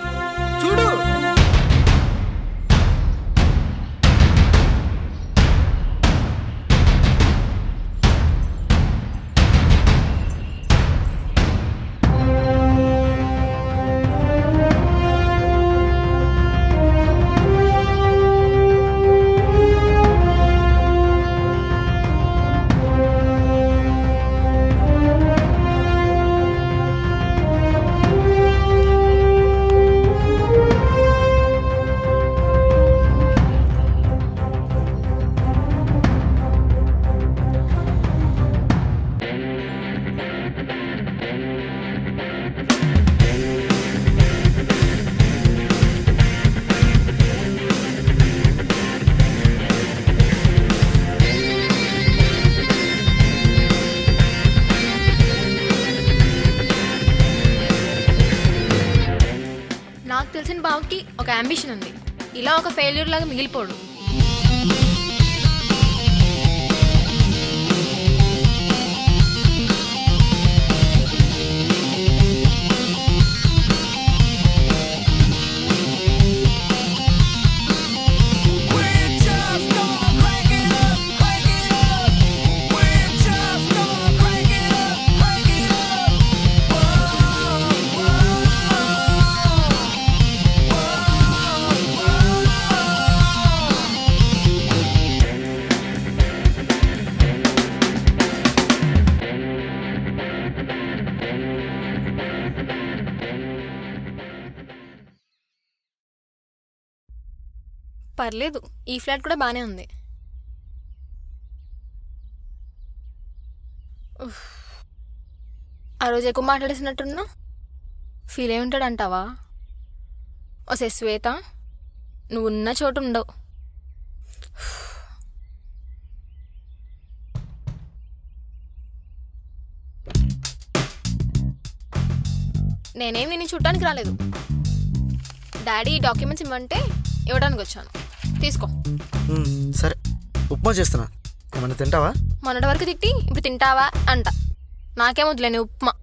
నాకు తెలిసిన బావకి ఒక అంబిషన్ ఉంది. ఇలా ఒక ఫెయిల్యూర్ లాగా మిగిలిపోడు. పర్లేదు, ఈ ఫ్లాట్ కూడా బానే ఉంది. ఆ రోజు ఎక్కువ మాట్లాడేసినట్టున్నా. ఫీల్ అయి ఉంటాడంటావా? ఓసే శ్వేత, నువ్వు ఉన్న చోటు ఉండవు. నేనేం నిన్ను చూడటానికి రాలేదు. డాడీ డాక్యుమెంట్స్ ఇవ్వమంటే ఇవ్వడానికి వచ్చాను. తీసుకో. సరే, ఉప్మా చేస్తున్నా. ఏమన్నా తింటావా? మొన్నటి వరకు తిట్టి ఇప్పుడు తింటావా అంట. నాకేం వద్దులేని ఉప్మా.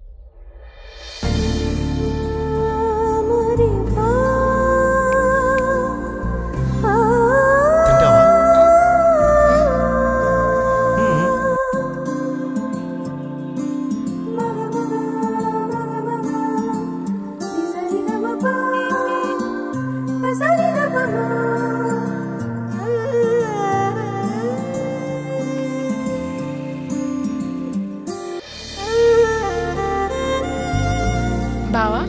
బావా,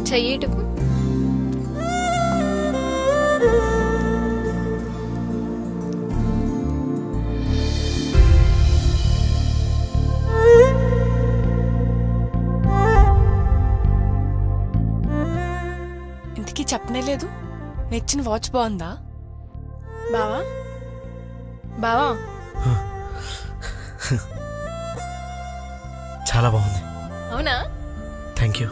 చెయ్యిటుకు. ఇంటికి చెప్పనే లేదు. నచ్చిన వాచ్ బాగుందా? బావా బావా చాలా బాగుంది. అవునా? Thank you.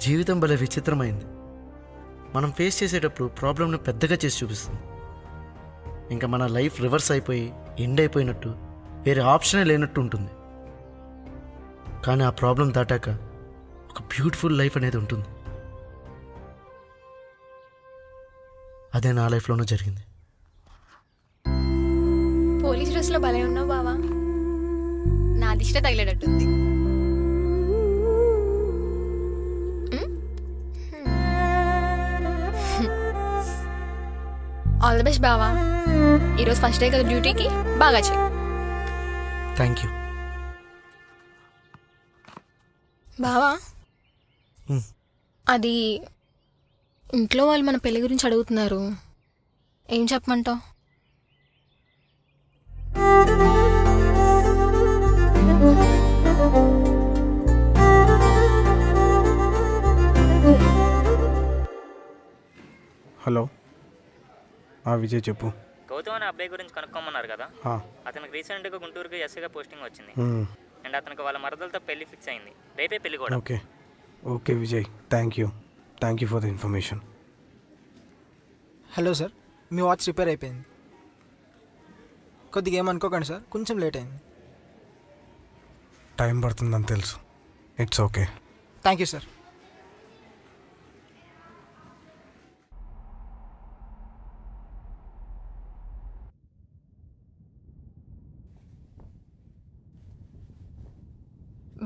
జీవితం భలే విచిత్రమైంది. మనం ఫేస్ చేసేటప్పుడు ప్రాబ్లంను పెద్దగా చేసి చూపిస్తుంది. ఇంకా మన లైఫ్ రివర్స్ అయిపోయి ఎండ్ అయిపోయినట్టు, వేరే ఆప్షనే లేనట్టు ఉంటుంది. కానీ ఆ ప్రాబ్లం దాటాక ఒక బ్యూటిఫుల్ లైఫ్ అనేది ఉంటుంది. అదే నా లైఫ్లోనూ జరిగింది. పోలీస్ డ్రెస్లో భలే ఉన్నావు బావా. నా దిష్ట తగిలేటట్టుంది. ఆల్ ది బెస్ట్ బావా. ఈరోజు ఫస్ట్ డే కదా డ్యూటీకి, బాగా చెయ్యి. థ్యాంక్ యూ బావా. అది ఇంట్లో వాళ్ళు మన పెళ్లి గురించి అడుగుతున్నారు, ఏం చెప్పమంటావు? హలో, విజయ్ చెప్పు. గౌతమ్ అనే అబ్బాయి గురించి కనుక్కోమన్నారు కదా, అతనికి రీసెంట్గా గుంటూరుకి ఎస్ఐగా పోస్టింగ్ వచ్చింది. అండ్ అతనికి వాళ్ళ మరదలతో పెళ్లి ఫిక్స్ అయింది. రేపే పెళ్లి కూడా. Okay Vijay, thank you for the information. Hello sir, me watch repair అయిపోయింది. కొద్దిగా ఏమనుకోకండి సార్, కొంచెం లేట్ అయింది. టైం పడుతుందని తెలుసు. It's okay. Thank you sir.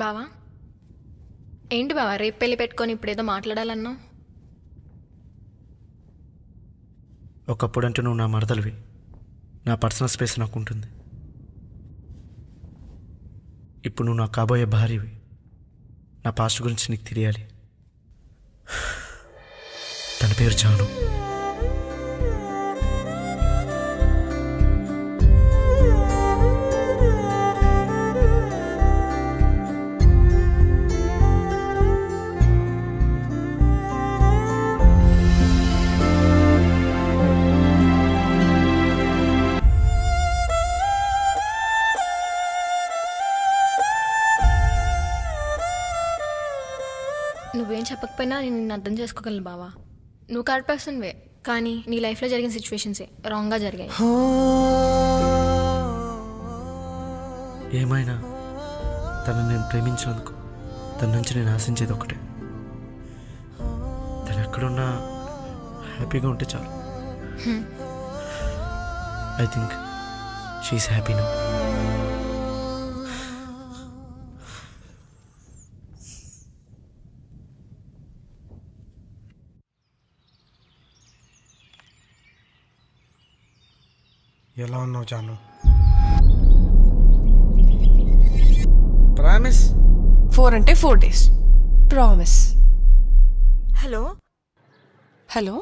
బావా, ఏంటి బావా రేపు పెళ్లి పెట్టుకొని ఇప్పుడేదో మాట్లాడాలన్నావు? ఒకప్పుడంటే నువ్వు నా మరదలివి, నా పర్సనల్ స్పేస్ నాకు ఉంటుంది. ఇప్పుడు నువ్వు నా కాబోయే భార్యవి, నా పాస్ట్ గురించి నీకు తెలియాలి. తన పేరు జాను. నువ్వేం చెప్పకపోయినా నేను నిన్ను అర్థం చేసుకోగలను బావా. నువ్వు కరెక్ట్ పర్సన్వే, కానీ నీ లైఫ్లో జరిగిన సిచ్యువేషన్సే రాంగ్గా జరిగాయి. ఏమైనా తనని నేను ప్రేమించినందుకు తన నుంచి నేను ఆశించేది ఒకటే, తను ఎక్కడున్నా హ్యాపీగా ఉంటే చాలు. I think she is happy now. ఎలా ఉన్నావు జాను? ప్రామిస్ 4 అంటే 4 days. ప్రామిస్. హలో హలో,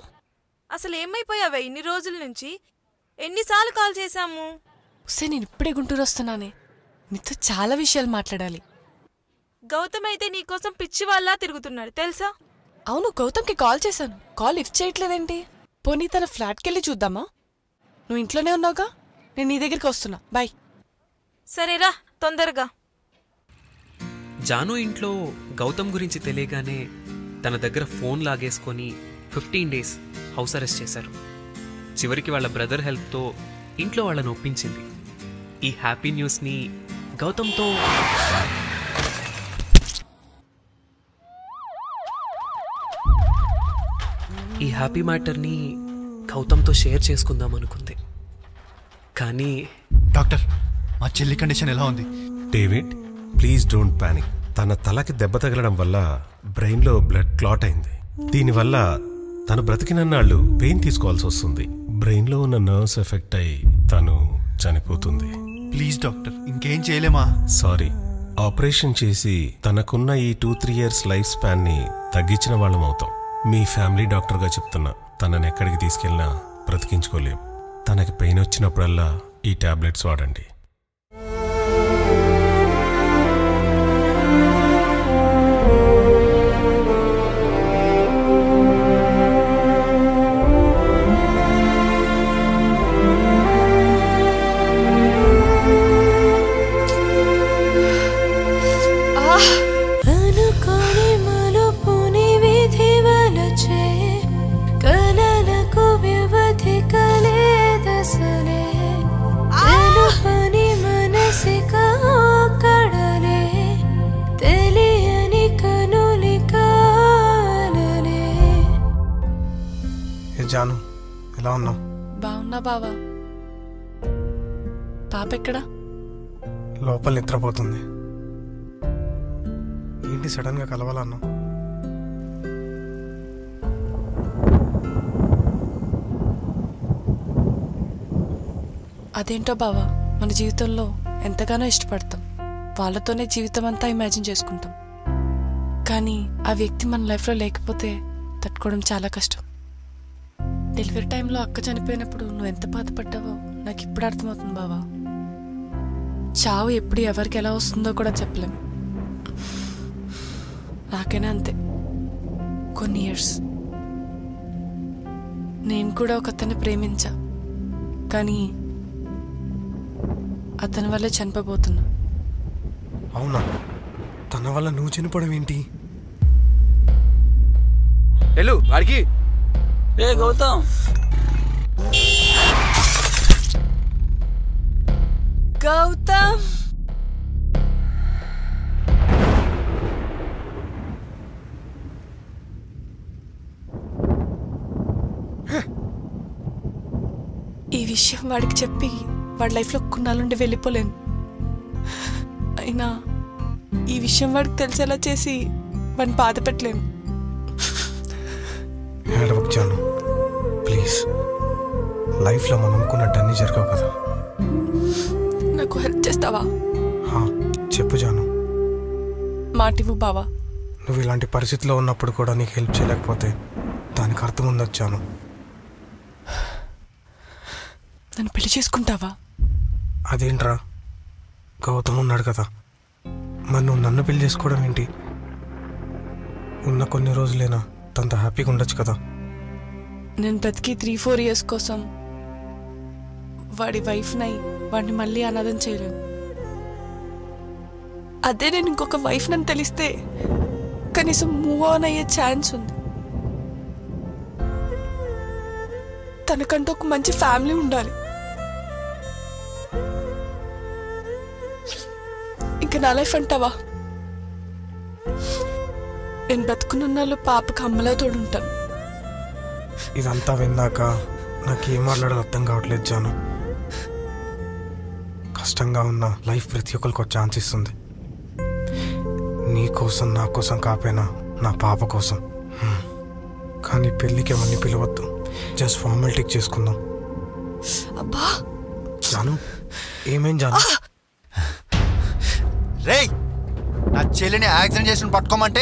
అసలు ఏమైపోయావే ఇన్ని రోజుల నుంచి? ఎన్నిసార్లు కాల్ చేశాము? నేను ఇప్పుడే గుంటూరు వస్తున్నానే, నీతో చాలా విషయాలు మాట్లాడాలి. గౌతమ్ అయితే నీకోసం పిచ్చి వాళ్ళ తిరుగుతున్నాడు తెలుసా? అవును, గౌతమ్కి కాల్ చేశాను, కాల్ లిఫ్ట్ చేయట్లేదేంటి? పోనీ తన ఫ్లాట్కి వెళ్ళి చూద్దామా? నువ్వు ఇంట్లోనే ఉన్నావుగా, నేను నీ దగ్గరికి వస్తున్నా. బాయ్. సరేరా, తొందరగా. జాను ఇంట్లో గౌతమ్ గురించి తెలియగానే తన దగ్గర ఫోన్ లాగేసుకొని 15 days హౌస్ అరెస్ట్ చేశారు. చివరికి వాళ్ళ బ్రదర్ హెల్ప్తో ఇంట్లో వాళ్ళని ఒప్పించింది. ఈ హ్యాపీ న్యూస్ని గౌతమ్తో ఈ హ్యాపీ మ్యాటర్ని గౌతమ్తో షేర్ చేసుకుందాం అనుకుంది. కానీ డాక్టర్, మా చెల్లి కండిషన్ ఎలా ఉంది? David, please don't panic. తన తలకి దెబ్బ తగలడం వల్ల బ్రెయిన్లో బ్లడ్ క్లాట్ అయింది. దీనివల్ల తను బ్రతికినన్నాళ్ళు పెయిన్ తీసుకోవాల్సి వస్తుంది. బ్రెయిన్లో ఉన్న నర్వ్స్ ఎఫెక్ట్ అయి తను చనిపోతుంది. ప్లీజ్ డాక్టర్, ఇంకేం చేయలేమా? సారీ, ఆపరేషన్ చేసి తనకున్న ఈ 2-3 years లైఫ్ స్పాన్ని తగ్గించిన వాళ్ళం అవుతాం. మీ ఫ్యామిలీ డాక్టర్గా చెప్తున్నా, తనని ఎక్కడికి తీసుకెళ్ళినా బ్రతికించుకోలేం. తనకి పెయిన్ వచ్చినప్పుడల్లా ఈ టాబ్లెట్స్ వాడండి. అనుకోని మలుపునివి జాను, ఎలా ఉన్నావు? బాగున్నా బావా. పాప ఎక్కడా? లోపల నిద్రపోతుంది. ఏంటి సడన్ గా కలవాలన్నా? అదేంటో బావా, మన జీవితంలో ఎంతగానో ఇష్టపడతాం, వాళ్ళతోనే జీవితం అంతా ఇమాజిన్ చేసుకుంటాం. కానీ ఆ వ్యక్తి మన లైఫ్లో లేకపోతే తట్టుకోవడం చాలా కష్టం. డెలివరీ టైంలో అక్క చనిపోయినప్పుడు నువ్వు ఎంత బాధపడ్డావో నాకు ఇప్పుడు అర్థమవుతుంది బావా. చావు ఎప్పుడు ఎవరికి ఎలా వస్తుందో కూడా చెప్పలేం. నాకైనా అంతే. కొన్ని ఇయర్స్ నేను కూడా ఒక అతన్ని ప్రేమించా, కానీ అతని వల్లే చనిపోబోతున్నా. అవునా? తన వల్ల నువ్వు చనిపోవడం ఏంటి? వెళ్ళు వాడికి. ఏ గౌతమ్, గౌతమ్ ఈ విషయం వాడికి చెప్పి వాడి లైఫ్లో కొన్నాళ్ళుండి వెళ్ళిపోలేను. అయినా ఈ విషయం వాడికి తెలిసేలా చేసి వాడిని బాధ పెట్టలేను. ఏడవకు జాను, ప్లీజ్. లైఫ్లో మనం అనుకున్నట్టు అన్నీ జరగవు కదా. నాకు హెల్ప్ చేస్తావా? చెప్పు జాను. మాటివ్వు బావా. నువ్వు ఇలాంటి పరిస్థితిలో ఉన్నప్పుడు కూడా నీకు హెల్ప్ చేయలేకపోతే దానికి అర్థం ఉందొచ్చాను. నన్ను పెళ్లి చేసుకుంటావా? అదేంట్రా, గౌతమ్ ఉన్నాడు కదా, మరి నువ్వు నన్ను పెళ్లి చేసుకోవడం ఏంటి? ఉన్న కొన్ని రోజులైనా తనతో హ్యాపీగా ఉండొచ్చు కదా. నేను బ్రతికి 3-4 ఇయర్స్ కోసం వాడి వైఫ్నై వాడిని మళ్ళీ అనాథం చేయలేను. అదే నేను ఇంకొక వైఫ్ నన్ను తెలిస్తే కనీసం మూవ్ ఆన్ అయ్యే ఛాన్స్ ఉంది. తనకంటూ ఒక మంచి ఫ్యామిలీ ఉండాలి. ఇంకా నా లైఫ్ అంటావా? నేను బతుకున్న పాపకు అమ్మలా తోడుంటాను. ఇదంతా విన్నాక నాకేం మాట్లాడాలో అర్థం కావట్లేదు జాను. కష్టంగా ఉన్న లైఫ్ ప్రతి ఒక్కరికి ఒక ఛాన్స్ ఇస్తుంది. నీ కోసం, నా కోసం కాపోయినా నా పాప కోసం. కానీ పెళ్ళికి అవన్నీ పిలవద్దు, జస్ట్ ఫార్మాలిటీ చేసుకుందాం. అబ్బా జాను, ఏమేం జాను? రేయ్, నా చెల్లిని యాక్సిడెంట్ చేసిన పట్టుకోమంటే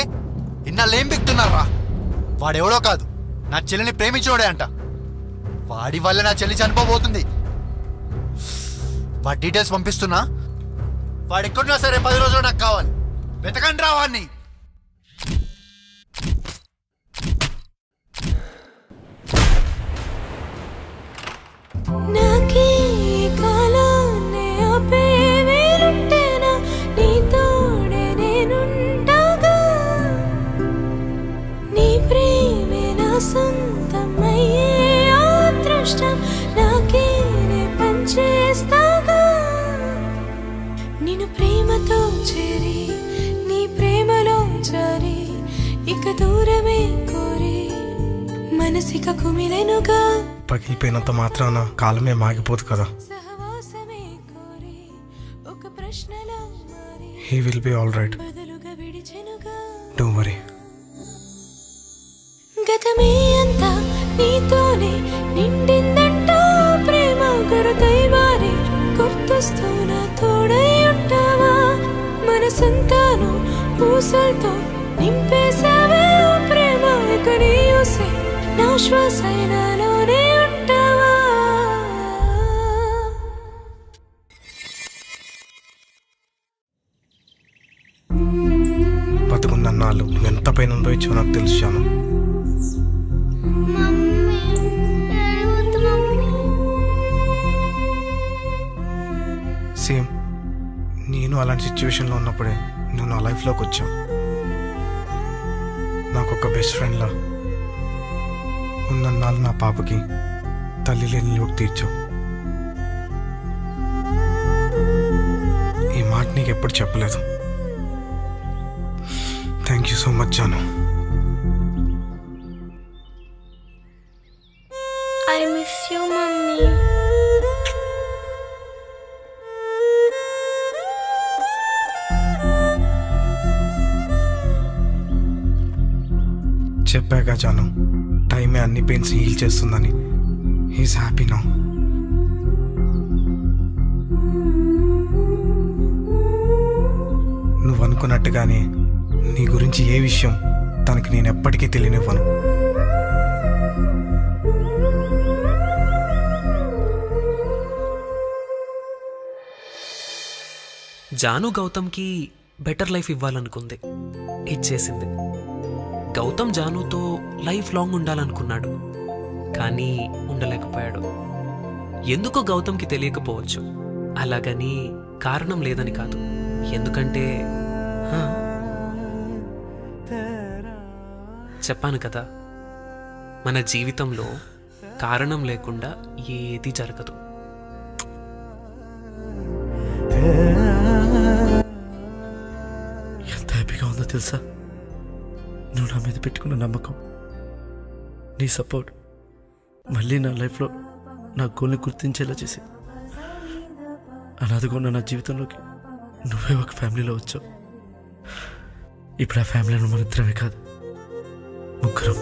ఇన్నాళ్ళు ఏం బిక్తున్నారా? వాడెవడో కాదు, నా చెల్లిని ప్రేమించినోడే అంట. వాడి వల్ల నా చెల్లి చనిపోబోతుంది. వాడి డీటెయిల్స్ పంపిస్తున్నా. వాడు ఎక్కడున్నా సరే 10 రోజులు నాకు కావాలి. వెతకండి రా వాడిని. నిన్ను ప్రేమతో చేరి నీ ప్రేమలో జారి ఇక దూరమే కోరి మనసిక కుమిలెనుగా. పగిలిపోయినంత మాత్రాన కాలమే మాగిపోదు కదా. He will be all right, don't worry. గతమే అంతా నీతోనే నిండిందంటా ప్రేమ గురుతై మారి గుర్తొస్తూ నా తోడై ఉంటావా? మనసంతాను ఊసలతో నింపేసావే ఓ ప్రేమ, ఇక నీ ఊసే నా శ్వాసై నాలోనే ఉంటావా? బతుకున్నన్నాళ్ళు నువ్వు ఎంత పైన అనుభవించావో నాకు తెలుసు జాను. సేమ్, నేను అలాంటి సిచ్యువేషన్లో ఉన్నప్పుడే నువ్వు నా లైఫ్లోకి వచ్చావు. నాకు ఒక బెస్ట్ ఫ్రెండ్లా ఉన్నన్నాళ్ళు నా పాపకి తల్లి లేని లోటు తీర్చావు. ఈ మాట నీకు ఎప్పుడు చెప్పలేదు. Thank you so much Janu. చెప్పాక జాను, టైమే అన్ని పెయిన్స్ హీల్ చేస్తుందని. He's happy now. నువ్వు అనుకున్నట్టుగానే నీ గురించి ఏ విషయం తనకి నేను ఎప్పటికీ తెలియనివ్వను. జాను గౌతమ్కి బెటర్ లైఫ్ ఇవ్వాలనుకుంది, ఇచ్చేసింది. గౌతమ్ జానుతో లైఫ్ లాంగ్ ఉండాలనుకున్నాడు, కానీ ఉండలేకపోయాడు. ఎందుకో గౌతమ్కి తెలియకపోవచ్చు. అలాగని కారణం లేదని కాదు, ఎందుకంటే చెప్పాను కదా, మన జీవితంలో కారణం లేకుండా ఏది జరగదు. ఎంత హ్యాపీగా ఉందో తెలుసా? నువ్వు నా మీద పెట్టుకున్న నమ్మకం, నీ సపోర్ట్ మళ్ళీ నా లైఫ్లో నా గోల్ని గుర్తించేలా చేసి, అనాథగా ఉన్న నా జీవితంలోకి నువ్వే ఒక ఫ్యామిలీలో వచ్చావు. ఇప్పుడు ఆ ఫ్యామిలీలో మన ఇద్దరమే కాదు, ముగ్గురం.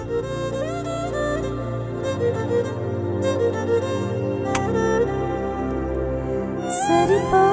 సరిపో